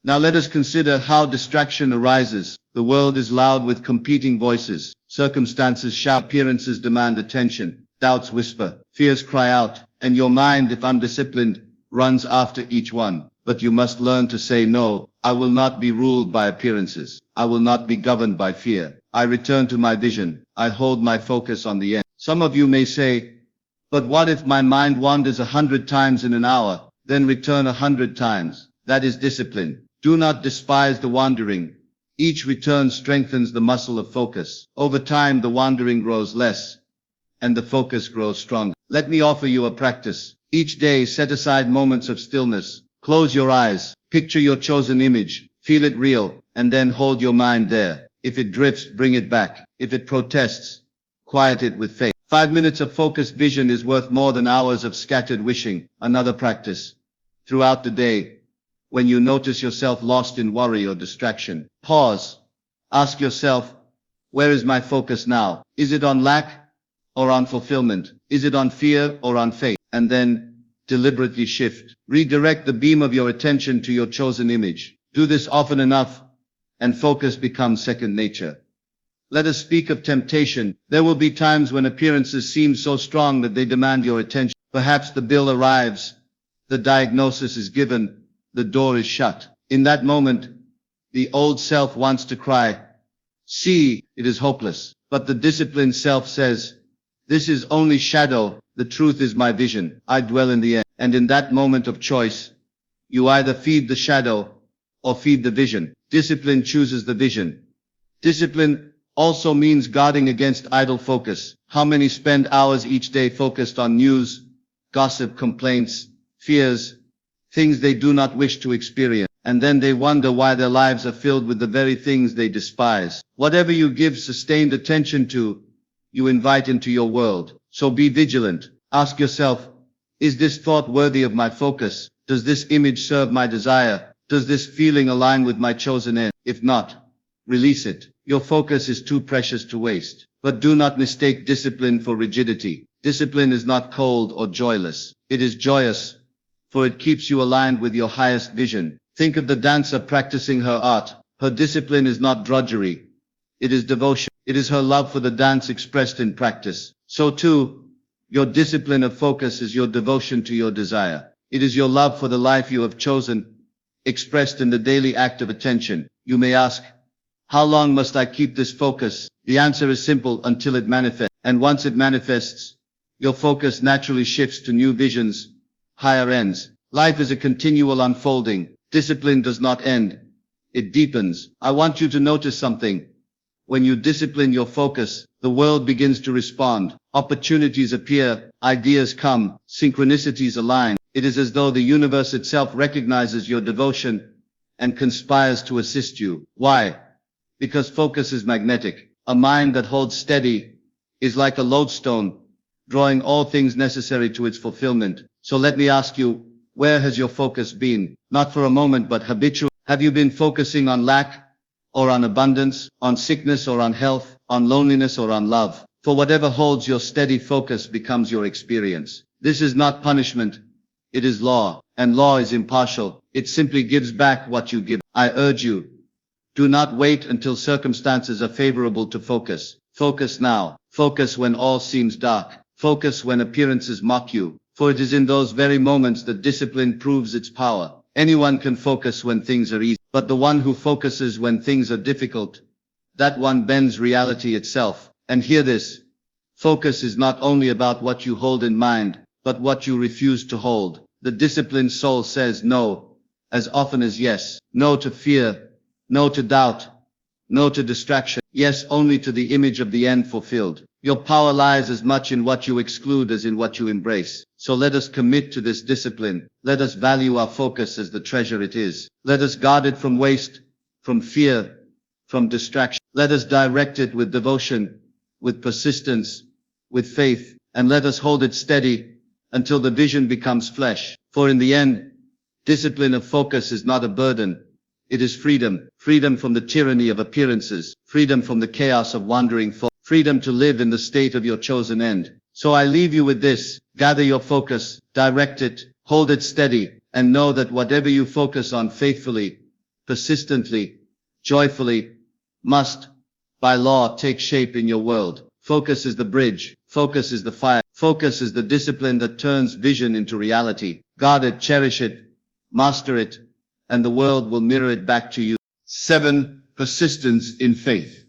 Now let us consider how distraction arises. The world is loud with competing voices. Circumstances shout, appearances demand attention, doubts whisper, fears cry out, and your mind, if undisciplined, runs after each one. But you must learn to say no. I will not be ruled by appearances. I will not be governed by fear. I return to my vision. I hold my focus on the end. Some of you may say, but what if my mind wanders 100 times in an hour? Then return 100 times. That is discipline. Do not despise the wandering. Each return strengthens the muscle of focus. Over time, the wandering grows less, and the focus grows stronger. Let me offer you a practice. Each day, set aside moments of stillness. Close your eyes. Picture your chosen image. Feel it real, and then hold your mind there. If it drifts, bring it back. If it protests, quiet it with faith. 5 minutes of focused vision is worth more than hours of scattered wishing. Another practice. Throughout the day, when you notice yourself lost in worry or distraction, pause. Ask yourself, where is my focus now? Is it on lack or on fulfillment? Is it on fear or on faith? And then deliberately shift. Redirect the beam of your attention to your chosen image. Do this often enough, and focus becomes second nature. Let us speak of temptation. There will be times when appearances seem so strong that they demand your attention. Perhaps the bill arrives, the diagnosis is given, the door is shut. In that moment, the old self wants to cry, see, it is hopeless. But the disciplined self says, this is only shadow, the truth is my vision. I dwell in the end. And in that moment of choice, you either feed the shadow or feed the vision. Discipline chooses the vision. Discipline also means guarding against idle focus. How many spend hours each day focused on news, gossip, complaints, fears, things they do not wish to experience, and then they wonder why their lives are filled with the very things they despise. Whatever you give sustained attention to, you invite into your world. So be vigilant. Ask yourself, is this thought worthy of my focus? Does this image serve my desire? Does this feeling align with my chosen end? If not, release it. Your focus is too precious to waste. But do not mistake discipline for rigidity. Discipline is not cold or joyless. It is joyous, for it keeps you aligned with your highest vision. Think of the dancer practicing her art. Her discipline is not drudgery. It is devotion. It is her love for the dance expressed in practice. So too, your discipline of focus is your devotion to your desire. It is your love for the life you have chosen, expressed in the daily act of attention. You may ask, how long must I keep this focus? The answer is simple: until it manifests. And once it manifests, your focus naturally shifts to new visions, higher ends. Life is a continual unfolding. Discipline does not end. It deepens. I want you to notice something. When you discipline your focus, the world begins to respond. Opportunities appear, ideas come, synchronicities align. It is as though the universe itself recognizes your devotion and conspires to assist you. Why? Because focus is magnetic. A mind that holds steady is like a lodestone, drawing all things necessary to its fulfillment. So let me ask you, where has your focus been? Not for a moment, but habitual. Have you been focusing on lack or on abundance, on sickness or on health, on loneliness or on love? For whatever holds your steady focus becomes your experience. This is not punishment. It is law, and law is impartial. It simply gives back what you give. I urge you, do not wait until circumstances are favorable to focus. Focus now. Focus when all seems dark. Focus when appearances mock you. For it is in those very moments that discipline proves its power. Anyone can focus when things are easy, but the one who focuses when things are difficult, that one bends reality itself. And hear this. Focus is not only about what you hold in mind, but what you refuse to hold. The disciplined soul says no as often as yes. No to fear, no to doubt, no to distraction, yes only to the image of the end fulfilled. Your power lies as much in what you exclude as in what you embrace. So let us commit to this discipline. Let us value our focus as the treasure it is. Let us guard it from waste, from fear, from distraction. Let us direct it with devotion, with persistence, with faith, and let us hold it steady until the vision becomes flesh. For in the end, discipline of focus is not a burden. It is freedom. Freedom from the tyranny of appearances. Freedom from the chaos of wandering thought. Freedom to live in the state of your chosen end. So I leave you with this. Gather your focus, direct it, hold it steady, and know that whatever you focus on faithfully, persistently, joyfully, must, by law, take shape in your world. Focus is the bridge. Focus is the fire. Focus is the discipline that turns vision into reality. Guard it, cherish it, master it, and the world will mirror it back to you. 7. Persistence in faith.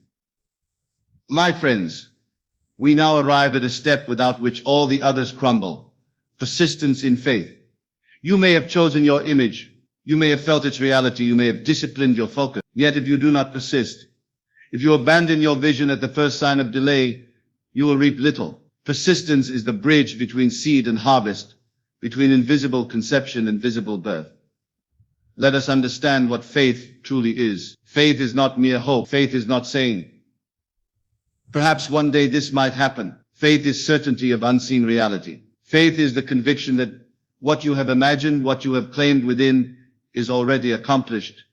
My friends, we now arrive at a step without which all the others crumble. Persistence in faith. You may have chosen your image. You may have felt its reality. You may have disciplined your focus. Yet if you do not persist, if you abandon your vision at the first sign of delay, you will reap little. Persistence is the bridge between seed and harvest, between invisible conception and visible birth. Let us understand what faith truly is. Faith is not mere hope. Faith is not saying, perhaps one day this might happen. Faith is certainty of unseen reality. Faith is the conviction that what you have imagined, what you have claimed within, is already accomplished,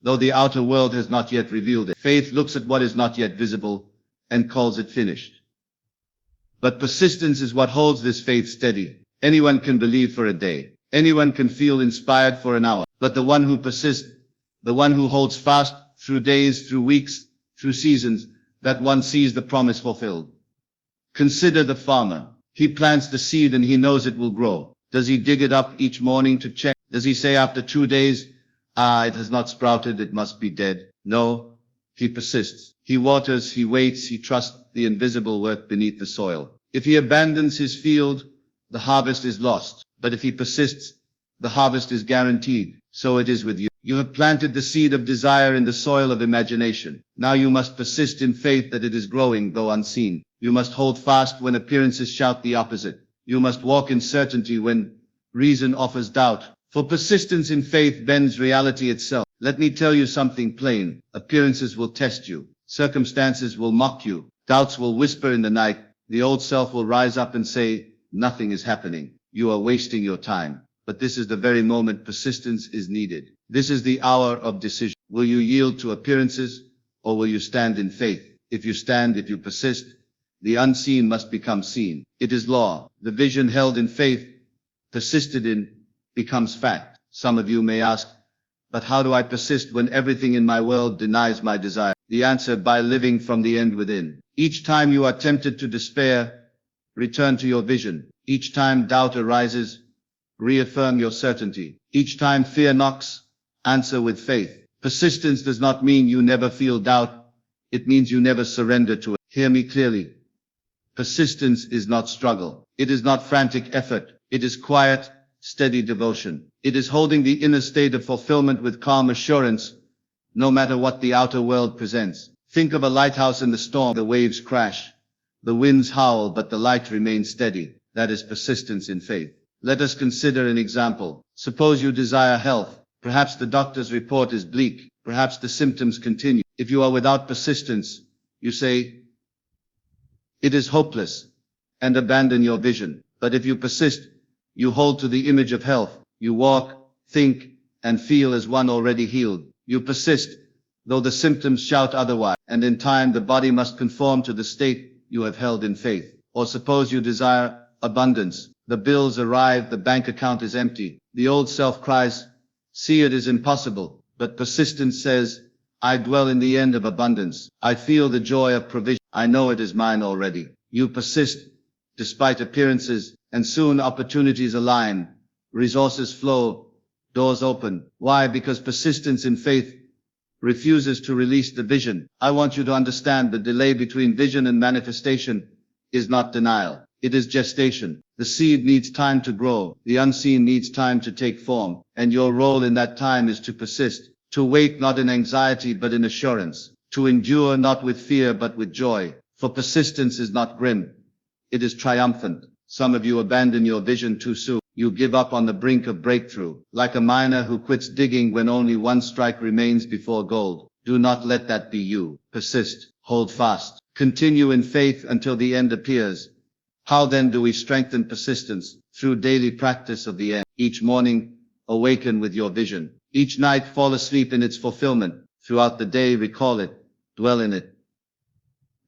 though the outer world has not yet revealed it. Faith looks at what is not yet visible and calls it finished. But persistence is what holds this faith steady. Anyone can believe for a day. Anyone can feel inspired for an hour. But the one who persists, the one who holds fast through days, through weeks, through seasons, that one sees the promise fulfilled. Consider the farmer. He plants the seed and he knows it will grow. Does he dig it up each morning to check? Does he say after 2 days, it has not sprouted, it must be dead? No, he persists. He waters, he waits, he trusts the invisible work beneath the soil. If he abandons his field, the harvest is lost. But if he persists, the harvest is guaranteed. So it is with you. You have planted the seed of desire in the soil of imagination. Now you must persist in faith that it is growing, though unseen. You must hold fast when appearances shout the opposite. You must walk in certainty when reason offers doubt. For persistence in faith bends reality itself. Let me tell you something plain. Appearances will test you. Circumstances will mock you. Doubts will whisper in the night. The old self will rise up and say, nothing is happening. You are wasting your time. But this is the very moment persistence is needed. This is the hour of decision. Will you yield to appearances, or will you stand in faith? If you stand, if you persist, the unseen must become seen. It is law. The vision held in faith, persisted in, becomes fact. Some of you may ask, but how do I persist when everything in my world denies my desire? The answer: by living from the end within. Each time you are tempted to despair, return to your vision. Each time doubt arises, reaffirm your certainty. Each time fear knocks, answer with faith. Persistence does not mean you never feel doubt. It means you never surrender to it. Hear me clearly. Persistence is not struggle. It is not frantic effort. It is quiet, steady devotion. It is holding the inner state of fulfillment with calm assurance, no matter what the outer world presents. Think of a lighthouse in the storm. The waves crash, the winds howl, but the light remains steady. That is persistence in faith. Let us consider an example. Suppose you desire health. Perhaps the doctor's report is bleak. Perhaps the symptoms continue. If you are without persistence, you say, it is hopeless, and abandon your vision. But if you persist, you hold to the image of health. You walk, think, and feel as one already healed. You persist, though the symptoms shout otherwise. And in time the body must conform to the state you have held in faith. Or suppose you desire abundance. The bills arrive, the bank account is empty. The old self cries, see, it is impossible. But persistence says, I dwell in the end of abundance. I feel the joy of provision. I know it is mine already. You persist, despite appearances, and soon opportunities align, resources flow, doors open. Why? Because persistence in faith refuses to release the vision. I want you to understand the delay between vision and manifestation is not denial. It is gestation. The seed needs time to grow. The unseen needs time to take form. And your role in that time is to persist, to wait not in anxiety but in assurance, to endure not with fear but with joy. For persistence is not grim. It is triumphant. Some of you abandon your vision too soon. You give up on the brink of breakthrough, like a miner who quits digging when only one strike remains before gold. Do not let that be you. Persist. Hold fast. Continue in faith until the end appears. How then do we strengthen persistence? Through daily practice of the end. Each morning, awaken with your vision. Each night, fall asleep in its fulfillment. Throughout the day, recall it, dwell in it,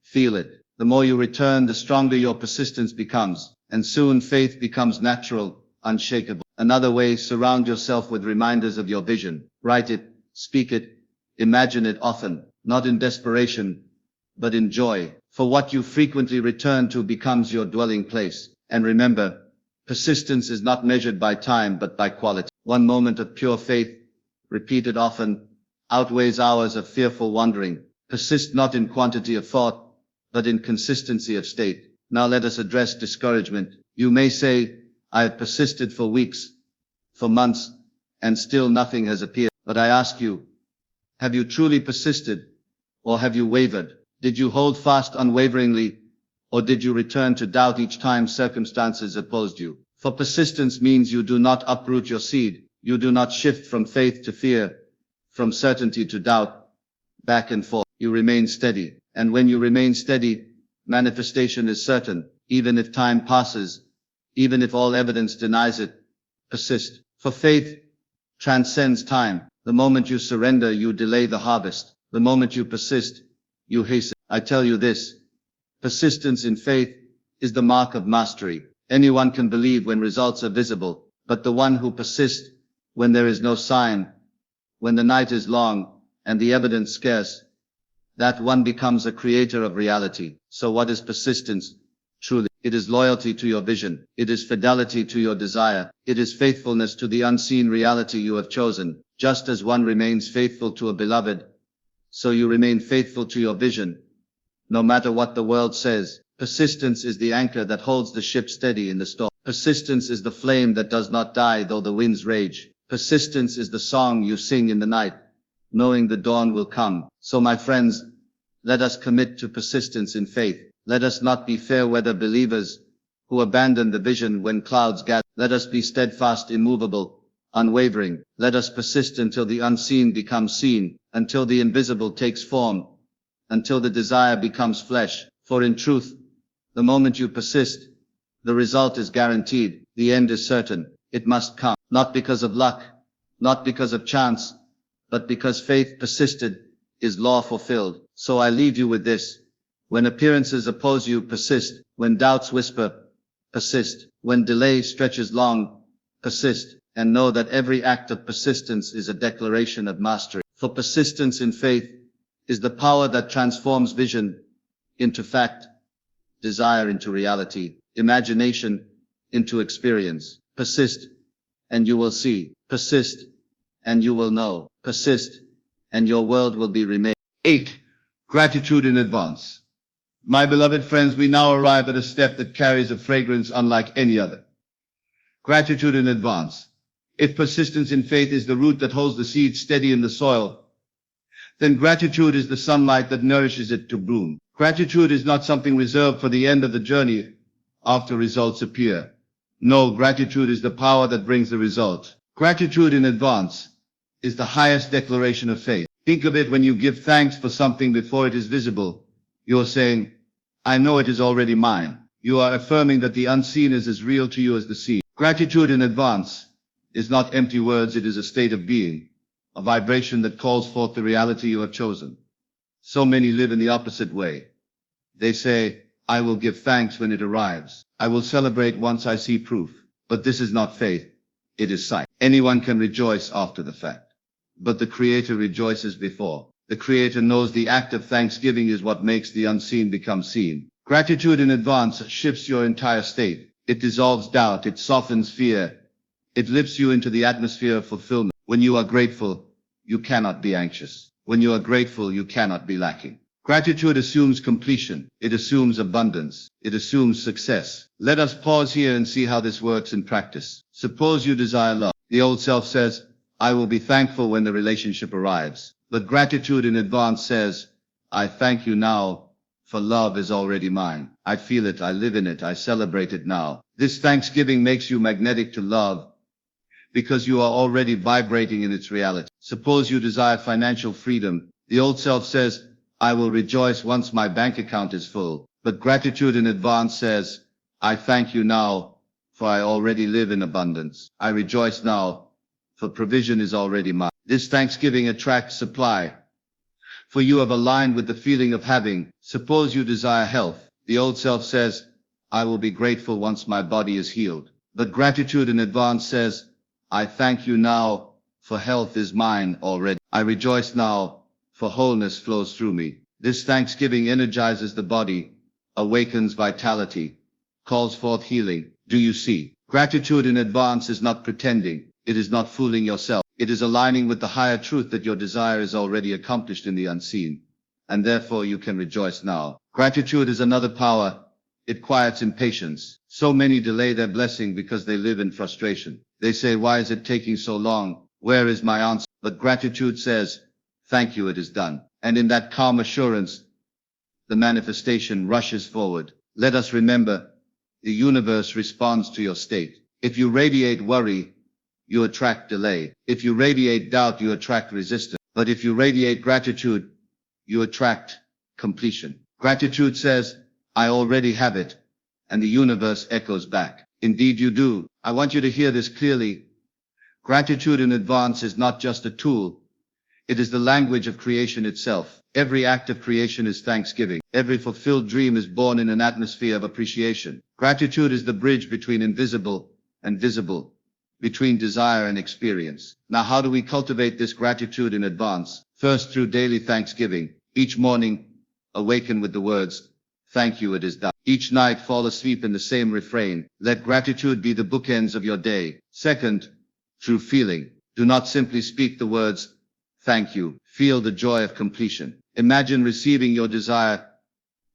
feel it. The more you return, the stronger your persistence becomes, and soon faith becomes natural, unshakable. Another way: surround yourself with reminders of your vision. Write it, speak it, imagine it often, not in desperation, but in joy. For what you frequently return to becomes your dwelling place. And remember, persistence is not measured by time but by quality. One moment of pure faith, repeated often, outweighs hours of fearful wandering. Persist not in quantity of thought, but in consistency of state. Now let us address discouragement. You may say, I have persisted for weeks, for months, and still nothing has appeared. But I ask you, have you truly persisted, or have you wavered? Did you hold fast unwaveringly, or did you return to doubt each time circumstances opposed you? For persistence means you do not uproot your seed. You do not shift from faith to fear, from certainty to doubt, back and forth. You remain steady. And when you remain steady, manifestation is certain, even if time passes, even if all evidence denies it. Persist. For faith transcends time. The moment you surrender, you delay the harvest. The moment you persist, you hasten. I tell you this, persistence in faith is the mark of mastery. Anyone can believe when results are visible, but the one who persists when there is no sign, when the night is long and the evidence scarce, that one becomes a creator of reality. So what is persistence? Truly, it is loyalty to your vision. It is fidelity to your desire. It is faithfulness to the unseen reality you have chosen. Just as one remains faithful to a beloved, so you remain faithful to your vision. No matter what the world says, persistence is the anchor that holds the ship steady in the storm. Persistence is the flame that does not die though the winds rage. Persistence is the song you sing in the night, knowing the dawn will come. So my friends, let us commit to persistence in faith. Let us not be fair weather believers who abandon the vision when clouds gather. Let us be steadfast, immovable, unwavering. Let us persist until the unseen becomes seen, until the invisible takes form, until the desire becomes flesh. For in truth, The moment you persist, the result is guaranteed. The end is certain. It must come, not because of luck, not because of chance, but because faith persisted, is law fulfilled. So I leave you with this. When appearances oppose you, persist. When doubts whisper, persist. When delay stretches long, persist. And know that every act of persistence is a declaration of mastery. For persistence in faith is the power that transforms vision into fact, desire into reality, imagination into experience. Persist, and you will see. Persist, and you will know. Persist, and your world will be remade. 8. Gratitude in advance. My beloved friends, we now arrive at a step that carries a fragrance unlike any other. Gratitude in advance. If persistence in faith is the root that holds the seed steady in the soil, then gratitude is the sunlight that nourishes it to bloom. Gratitude is not something reserved for the end of the journey after results appear. No, gratitude is the power that brings the result. Gratitude in advance is the highest declaration of faith. Think of it when you give thanks for something before it is visible. You are saying, I know it is already mine. You are affirming that the unseen is as real to you as the seen. Gratitude in advance is not empty words, it is a state of being, a vibration that calls forth the reality you have chosen. So many live in the opposite way. They say, I will give thanks when it arrives. I will celebrate once I see proof. But this is not faith, it is sight. Anyone can rejoice after the fact, but the Creator rejoices before. The Creator knows the act of thanksgiving is what makes the unseen become seen. Gratitude in advance shifts your entire state. It dissolves doubt, it softens fear. It lifts you into the atmosphere of fulfillment. When you are grateful, you cannot be anxious. When you are grateful, you cannot be lacking. Gratitude assumes completion. It assumes abundance. It assumes success. Let us pause here and see how this works in practice. Suppose you desire love. The old self says, I will be thankful when the relationship arrives. But gratitude in advance says, I thank you now, for love is already mine. I feel it, I live in it, I celebrate it now. This thanksgiving makes you magnetic to love, because you are already vibrating in its reality. Suppose you desire financial freedom. The old self says, I will rejoice once my bank account is full. But gratitude in advance says, I thank you now, for I already live in abundance. I rejoice now, for provision is already mine. This thanksgiving attracts supply, for you have aligned with the feeling of having. Suppose you desire health. The old self says, I will be grateful once my body is healed. But gratitude in advance says, I thank you now, for health is mine already. I rejoice now, for wholeness flows through me. This thanksgiving energizes the body, awakens vitality, calls forth healing. Do you see? Gratitude in advance is not pretending. It is not fooling yourself. It is aligning with the higher truth that your desire is already accomplished in the unseen, and therefore you can rejoice now. Gratitude is another power. It quiets impatience. So many delay their blessing because they live in frustration. They say, why is it taking so long? Where is my answer? But gratitude says, thank you, it is done. And in that calm assurance, the manifestation rushes forward. Let us remember, the universe responds to your state. If you radiate worry, you attract delay. If you radiate doubt, you attract resistance. But if you radiate gratitude, you attract completion. Gratitude says, I already have it. And the universe echoes back. Indeed you do. I want you to hear this clearly. Gratitude in advance is not just a tool. It is the language of creation itself. Every act of creation is thanksgiving. Every fulfilled dream is born in an atmosphere of appreciation. Gratitude is the bridge between invisible and visible, between desire and experience. Now, how do we cultivate this gratitude in advance? First, through daily thanksgiving. Each morning, awaken with the words, thank you, it is done. Each night, fall asleep in the same refrain. Let gratitude be the bookends of your day. Second, through feeling. Do not simply speak the words, thank you. Feel the joy of completion. Imagine receiving your desire,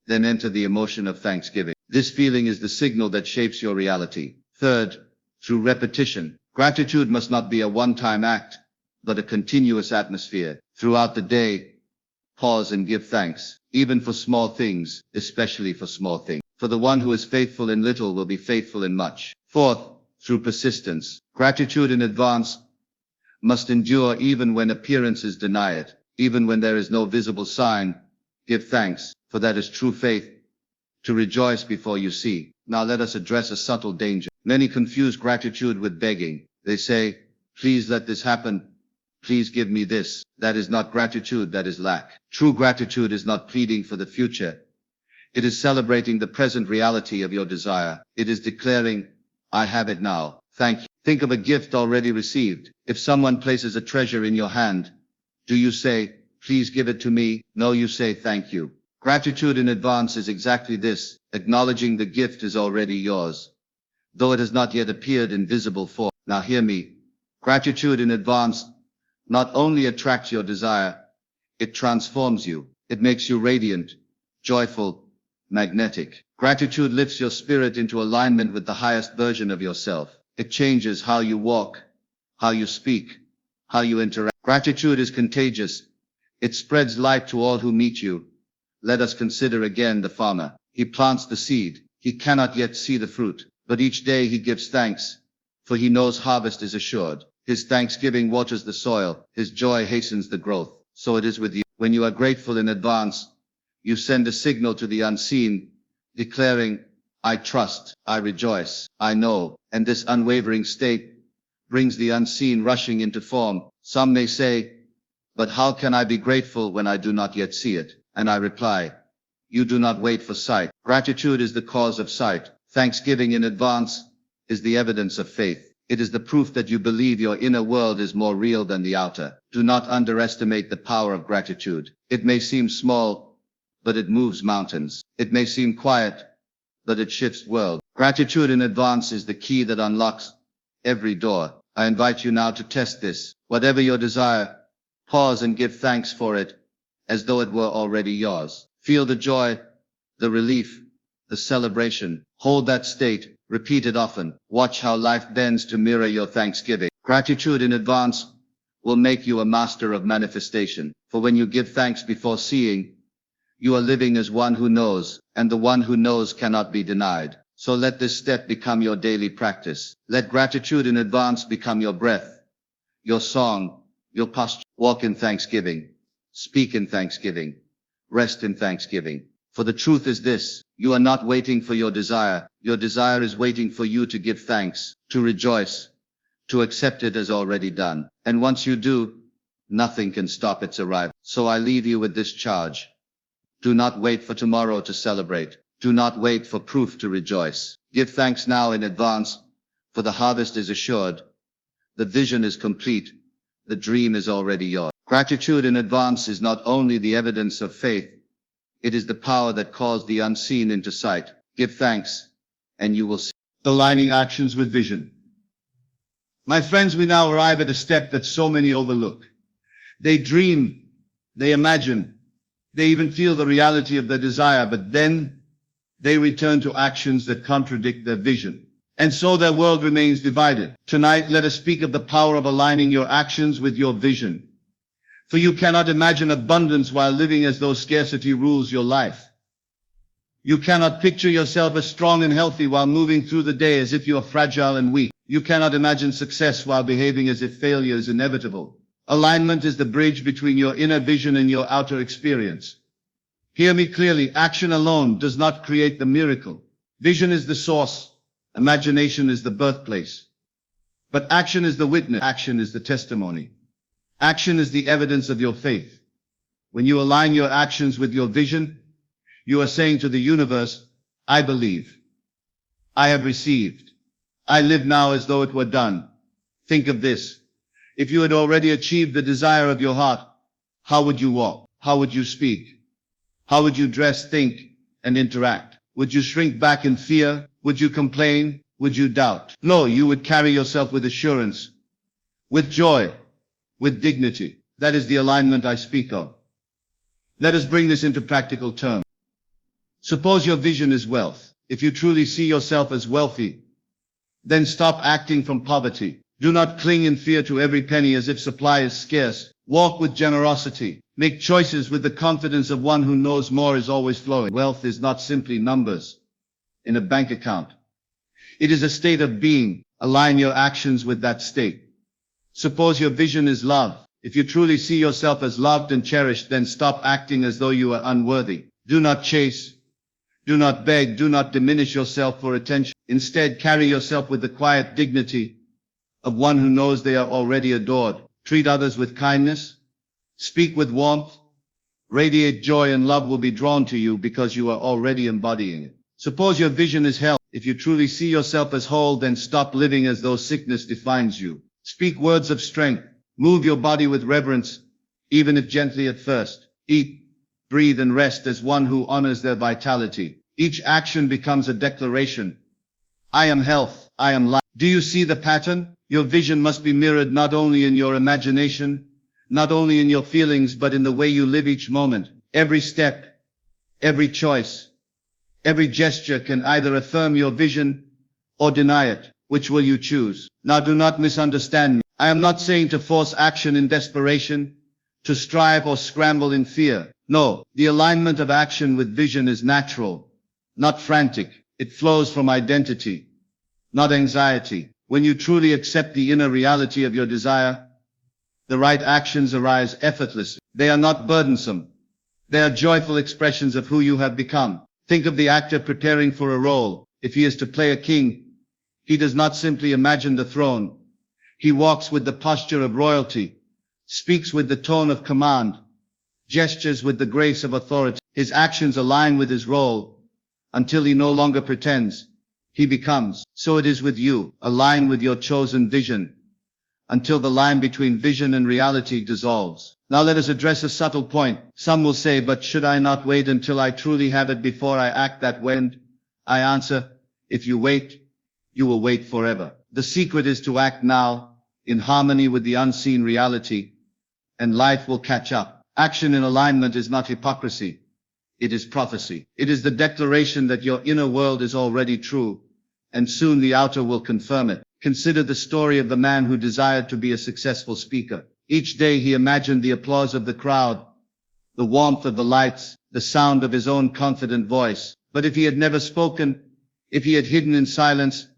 then enter the emotion of thanksgiving. This feeling is the signal that shapes your reality. Third, through repetition. Gratitude must not be a one-time act, but a continuous atmosphere. Throughout the day, pause and give thanks, even for small things, especially for small things. For the one who is faithful in little will be faithful in much. Fourth, through persistence. Gratitude in advance must endure even when appearances deny it, even when there is no visible sign. Give thanks, for that is true faith. to rejoice before you see. Now let us address a subtle danger. Many confuse gratitude with begging. They say, please let this happen. Please give me this. That is not gratitude, that is lack. True gratitude is not pleading for the future. It is celebrating the present reality of your desire. It is declaring, I have it now. Thank you. Think of a gift already received. If someone places a treasure in your hand, do you say, please give it to me? No, you say thank you. Gratitude in advance is exactly this, acknowledging the gift is already yours, though it has not yet appeared in visible form. Now hear me. Gratitude in advance not only attracts your desire, it transforms you. It makes you radiant, joyful, magnetic. Gratitude lifts your spirit into alignment with the highest version of yourself. It changes how you walk, how you speak, how you interact. Gratitude is contagious. It spreads light to all who meet you. Let us consider again the farmer. He plants the seed. He cannot yet see the fruit, but each day he gives thanks, for he knows harvest is assured. His thanksgiving waters the soil. His joy hastens the growth. So it is with you. When you are grateful in advance, you send a signal to the unseen, declaring, I trust, I rejoice, I know. And this unwavering state brings the unseen rushing into form. Some may say, but how can I be grateful when I do not yet see it? And I reply, you do not wait for sight. Gratitude is the cause of sight. Thanksgiving in advance is the evidence of faith. It is the proof that you believe your inner world is more real than the outer. Do not underestimate the power of gratitude. It may seem small, but it moves mountains. It may seem quiet, but it shifts worlds. Gratitude in advance is the key that unlocks every door. I invite you now to test this. Whatever your desire, pause and give thanks for it, as though it were already yours. Feel the joy, the relief, the celebration. Hold that state. Repeat it often. Watch how life bends to mirror your thanksgiving. Gratitude in advance will make you a master of manifestation. For when you give thanks before seeing, you are living as one who knows, and the one who knows cannot be denied. So let this step become your daily practice. Let gratitude in advance become your breath, your song, your posture. Walk in thanksgiving. Speak in thanksgiving. Rest in thanksgiving. For the truth is this, you are not waiting for your desire. Your desire is waiting for you to give thanks, to rejoice, to accept it as already done. And once you do, nothing can stop its arrival. So I leave you with this charge. Do not wait for tomorrow to celebrate. Do not wait for proof to rejoice. Give thanks now in advance, for the harvest is assured. The vision is complete. The dream is already yours. Gratitude in advance is not only the evidence of faith, it is the power that calls the unseen into sight. Give thanks, and you will see. Aligning actions with vision. My friends, we now arrive at a step that so many overlook. They dream, they imagine, they even feel the reality of their desire, but then they return to actions that contradict their vision. And so their world remains divided. Tonight, let us speak of the power of aligning your actions with your vision. For you cannot imagine abundance while living as though scarcity rules your life. You cannot picture yourself as strong and healthy while moving through the day as if you are fragile and weak. You cannot imagine success while behaving as if failure is inevitable. Alignment is the bridge between your inner vision and your outer experience. Hear me clearly, action alone does not create the miracle. Vision is the source, imagination is the birthplace. But action is the witness, action is the testimony. Action is the evidence of your faith. When you align your actions with your vision, you are saying to the universe, I believe. I have received. I live now as though it were done. Think of this. If you had already achieved the desire of your heart, how would you walk? How would you speak? How would you dress, think, and interact? Would you shrink back in fear? Would you complain? Would you doubt? No, you would carry yourself with assurance, with joy, with dignity. That is the alignment I speak of. Let us bring this into practical terms. Suppose your vision is wealth. If you truly see yourself as wealthy, then stop acting from poverty. Do not cling in fear to every penny as if supply is scarce. Walk with generosity. Make choices with the confidence of one who knows more is always flowing. Wealth is not simply numbers in a bank account. It is a state of being. Align your actions with that state. Suppose your vision is love. If you truly see yourself as loved and cherished, then stop acting as though you are unworthy. Do not chase. Do not beg, do not diminish yourself for attention. Instead, carry yourself with the quiet dignity of one who knows they are already adored. Treat others with kindness. Speak with warmth. Radiate joy, and love will be drawn to you because you are already embodying it. Suppose your vision is health. If you truly see yourself as whole, then stop living as though sickness defines you. Speak words of strength. Move your body with reverence, even if gently at first. Eat, breathe, and rest as one who honors their vitality. Each action becomes a declaration. I am health. I am life. Do you see the pattern? Your vision must be mirrored not only in your imagination, not only in your feelings, but in the way you live each moment. Every step, every choice, every gesture can either affirm your vision or deny it. Which will you choose? Now, do not misunderstand me. I am not saying to force action in desperation, to strive or scramble in fear. No, the alignment of action with vision is natural, not frantic. It flows from identity, not anxiety. When you truly accept the inner reality of your desire, the right actions arise effortlessly. They are not burdensome. They are joyful expressions of who you have become. Think of the actor preparing for a role. If he is to play a king, he does not simply imagine the throne. He walks with the posture of royalty, speaks with the tone of command, gestures with the grace of authority. His actions align with his role until he no longer pretends. He becomes. So it is with you. Align with your chosen vision until the line between vision and reality dissolves. Now let us address a subtle point. Some will say, but should I not wait until I truly have it before I act that way? And I answer, if you wait, you will wait forever. The secret is to act now, in harmony with the unseen reality, and life will catch up. Action in alignment is not hypocrisy. It is prophecy. It is the declaration that your inner world is already true, and soon the outer will confirm it. Consider the story of the man who desired to be a successful speaker. Each day he imagined the applause of the crowd, the warmth of the lights, the sound of his own confident voice. But if he had never spoken, if he had hidden in silence,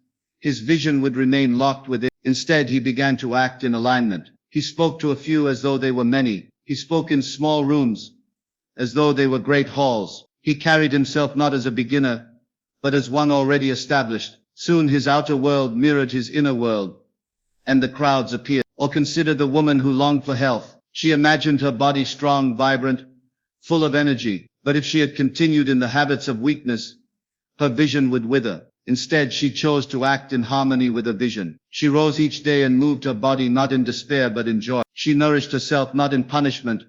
his vision would remain locked within. Instead, he began to act in alignment. He spoke to a few as though they were many. He spoke in small rooms, as though they were great halls. He carried himself not as a beginner, but as one already established. Soon his outer world mirrored his inner world, and the crowds appeared. Or consider the woman who longed for health. She imagined her body strong, vibrant, full of energy. But if she had continued in the habits of weakness, her vision would wither. Instead, she chose to act in harmony with her vision. She rose each day and moved her body not in despair but in joy. She nourished herself not in punishment,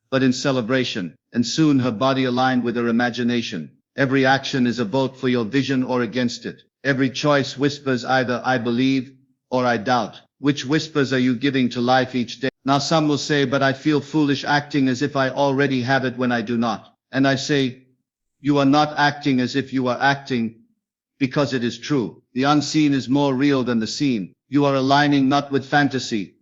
but in celebration. And soon her body aligned with her imagination. Every action is a vote for your vision or against it. Every choice whispers either I believe or I doubt. Which whispers are you giving to life each day? Now some will say, but I feel foolish acting as if I already have it when I do not. And I say, you are not acting as if you are acting, because it is true. The unseen is more real than the seen. You are aligning not with fantasy,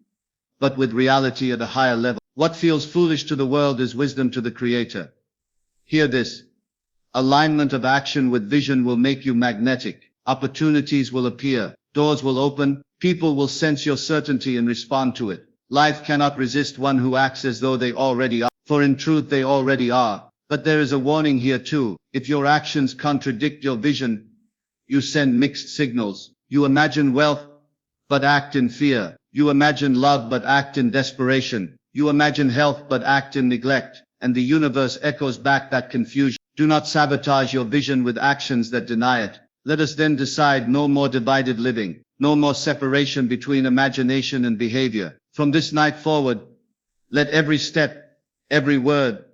but with reality at a higher level. What feels foolish to the world is wisdom to the Creator. Hear this. Alignment of action with vision will make you magnetic. Opportunities will appear. Doors will open. People will sense your certainty and respond to it. Life cannot resist one who acts as though they already are, for in truth they already are. But there is a warning here too. If your actions contradict your vision, you send mixed signals. You imagine wealth, but act in fear. You imagine love, but act in desperation. You imagine health, but act in neglect. And the universe echoes back that confusion. Do not sabotage your vision with actions that deny it. Let us then decide no more divided living, no more separation between imagination and behavior. From this night forward, let every step, every word,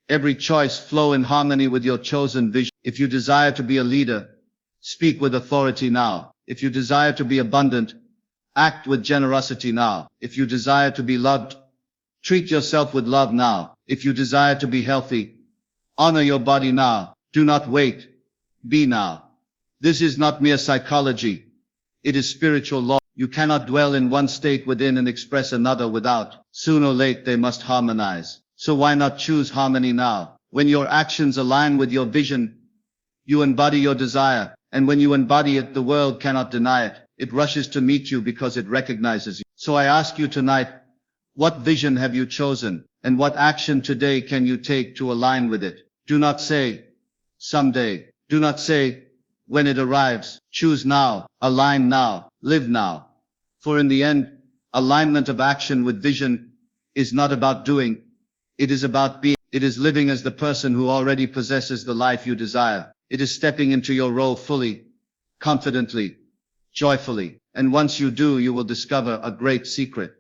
every choice flow in harmony with your chosen vision. If you desire to be a leader, speak with authority now. If you desire to be abundant, act with generosity now. If you desire to be loved, treat yourself with love now. If you desire to be healthy, honor your body now. Do not wait. Be now. This is not mere psychology. It is spiritual law. You cannot dwell in one state within and express another without. Soon or late they must harmonize. So why not choose harmony now? When your actions align with your vision, you embody your desire. And when you embody it, the world cannot deny it. It rushes to meet you because it recognizes you. So I ask you tonight, what vision have you chosen? And what action today can you take to align with it? Do not say, someday. Do not say, when it arrives, choose now, align now, live now. For in the end, alignment of action with vision is not about doing, it is about being. It is living as the person who already possesses the life you desire. It is stepping into your role fully, confidently, joyfully. And once you do, you will discover a great secret.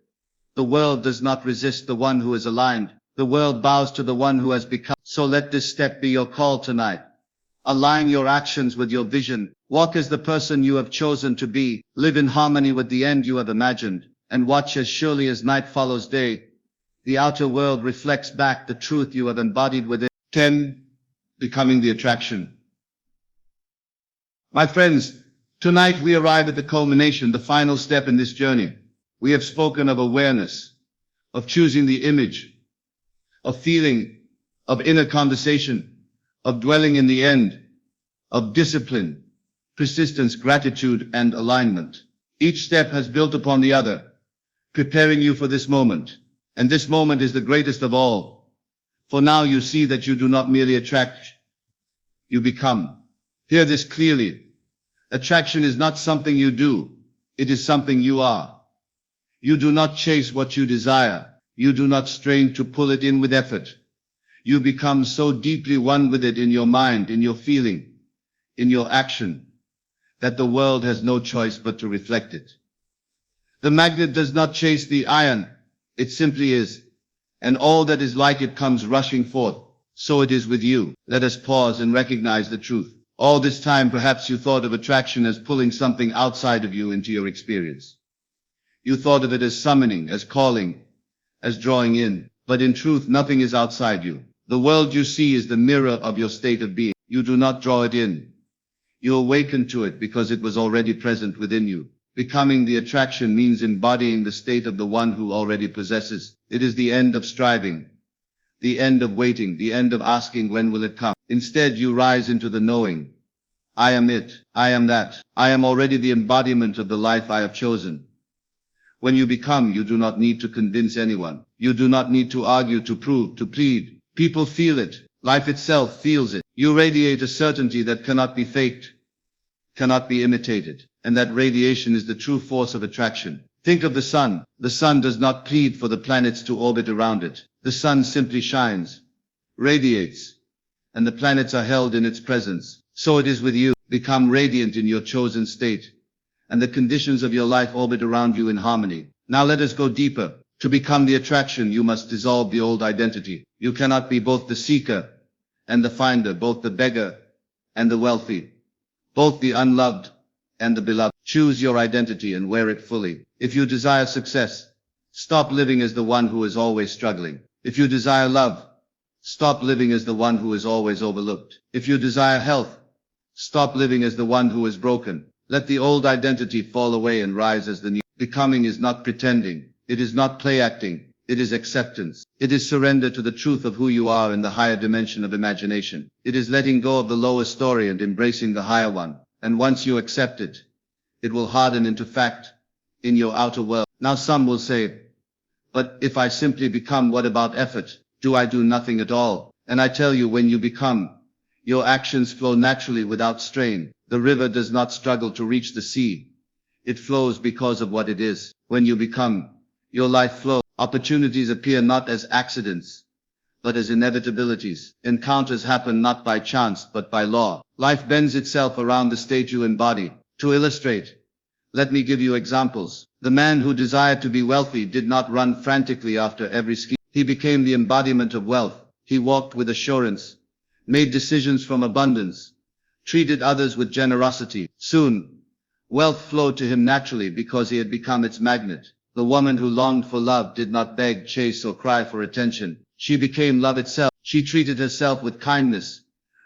The world does not resist the one who is aligned. The world bows to the one who has become. So let this step be your call tonight. Align your actions with your vision. Walk as the person you have chosen to be. Live in harmony with the end you have imagined. And watch as surely as night follows day, the outer world reflects back the truth you have embodied within. 10. Becoming the attraction. My friends, tonight we arrive at the culmination, the final step in this journey. We have spoken of awareness, of choosing the image, of feeling, of inner conversation, of dwelling in the end, of discipline, persistence, gratitude, and alignment. Each step has built upon the other, preparing you for this moment. And this moment is the greatest of all. For now you see that you do not merely attract, you become. Hear this clearly. Attraction is not something you do, it is something you are. You do not chase what you desire. You do not strain to pull it in with effort. You become so deeply one with it in your mind, in your feeling, in your action, that the world has no choice but to reflect it. The magnet does not chase the iron. It simply is, and all that is like it comes rushing forth. So it is with you. Let us pause and recognize the truth. All this time perhaps you thought of attraction as pulling something outside of you into your experience. You thought of it as summoning, as calling, as drawing in. But in truth nothing is outside you. The world you see is the mirror of your state of being. You do not draw it in. You awaken to it because it was already present within you. Becoming the attraction means embodying the state of the one who already possesses. It is the end of striving, the end of waiting, the end of asking when will it come. Instead you rise into the knowing. I am it, I am that, I am already the embodiment of the life I have chosen. When you become, you do not need to convince anyone. You do not need to argue, to prove, to plead. People feel it. Life itself feels it. You radiate a certainty that cannot be faked, cannot be imitated. And that radiation is the true force of attraction. Think of the sun. The sun does not plead for the planets to orbit around it. The sun simply shines, radiates, and the planets are held in its presence. So it is with you. Become radiant in your chosen state, and the conditions of your life orbit around you in harmony. Now let us go deeper. To become the attraction, you must dissolve the old identity. You cannot be both the seeker and the finder, both the beggar and the wealthy, both the unloved and the beloved. Choose your identity and wear it fully. If you desire success, stop living as the one who is always struggling. If you desire love, stop living as the one who is always overlooked. If you desire health, stop living as the one who is broken. Let the old identity fall away and rise as the new. Becoming is not pretending. It is not play acting. It is acceptance. It is surrender to the truth of who you are in the higher dimension of imagination. It is letting go of the lower story and embracing the higher one. And once you accept it, it will harden into fact in your outer world. Now some will say, but if I simply become, what about effort? Do I do nothing at all? And I tell you, when you become, your actions flow naturally without strain. The river does not struggle to reach the sea. It flows because of what it is. When you become, your life flows. Opportunities appear not as accidents, but as inevitabilities. Encounters happen not by chance, but by law. Life bends itself around the state you embody. To illustrate, let me give you examples. The man who desired to be wealthy did not run frantically after every scheme. He became the embodiment of wealth. He walked with assurance, made decisions from abundance, treated others with generosity. Soon, wealth flowed to him naturally because he had become its magnet. The woman who longed for love did not beg, chase, or cry for attention. She became love itself. She treated herself with kindness,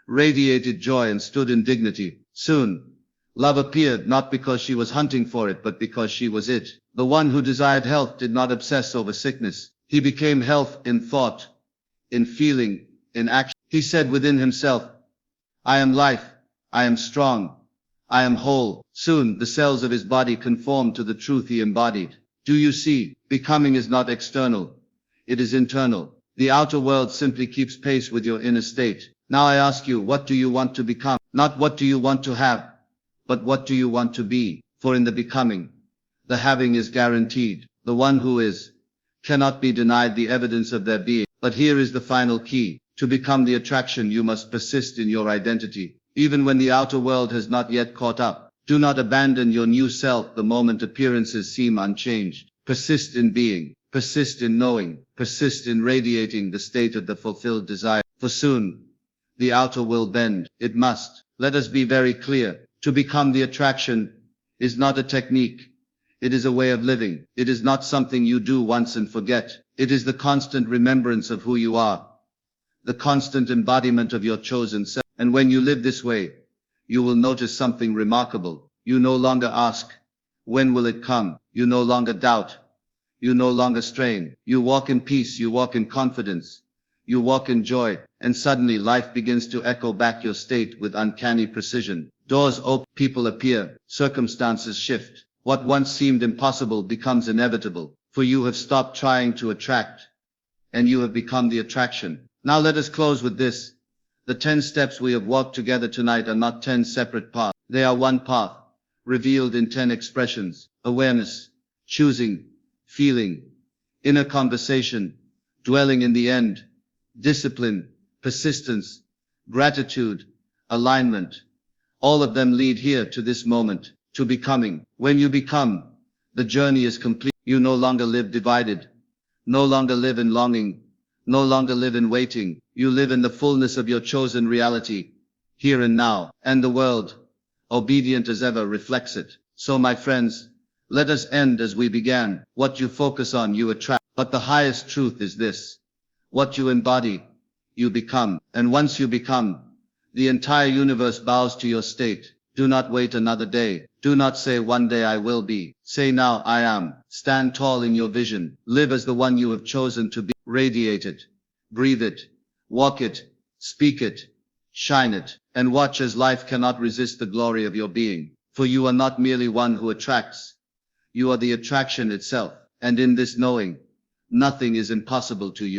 radiated joy, and stood in dignity. Soon, love appeared not because she was hunting for it, but because she was it. The one who desired health did not obsess over sickness. He became health in thought, in feeling, in action. He said within himself, I am life, I am strong, I am whole. Soon, the cells of his body conformed to the truth he embodied. Do you see? Becoming is not external. It is internal. The outer world simply keeps pace with your inner state. Now I ask you, what do you want to become? Not what do you want to have, but what do you want to be? For in the becoming, the having is guaranteed. The one who is, cannot be denied the evidence of their being. But here is the final key. To become the attraction, you must persist in your identity. Even when the outer world has not yet caught up. Do not abandon your new self the moment appearances seem unchanged. Persist in being. Persist in knowing. Persist in radiating the state of the fulfilled desire. For soon, the outer will bend. It must. Let us be very clear. To become the attraction is not a technique. It is a way of living. It is not something you do once and forget. It is the constant remembrance of who you are. The constant embodiment of your chosen self. And when you live this way, you will notice something remarkable. You no longer ask, when will it come? You no longer doubt. You no longer strain. You walk in peace. You walk in confidence. You walk in joy. And suddenly life begins to echo back your state with uncanny precision. Doors open, people appear, circumstances shift. What once seemed impossible becomes inevitable, for you have stopped trying to attract, and you have become the attraction. Now let us close with this. The 10 steps we have walked together tonight are not 10 separate paths. They are one path, revealed in 10 expressions: awareness, choosing, feeling, inner conversation, dwelling in the end, discipline, persistence, gratitude, alignment. All of them lead here to this moment, to becoming. When you become, the journey is complete. You no longer live divided, no longer live in longing, no longer live in waiting. You live in the fullness of your chosen reality, here and now, and the world, obedient as ever, reflects it. So my friends, let us end as we began. What you focus on, you attract. But the highest truth is this: what you embody, you become. And once you become, the entire universe bows to your state. Do not wait another day. Do not say one day I will be. Say now I am. Stand tall in your vision. Live as the one you have chosen to be. Radiate it. Breathe it. Walk it. Speak it. Shine it. And watch as life cannot resist the glory of your being. For you are not merely one who attracts. You are the attraction itself. And in this knowing, nothing is impossible to you.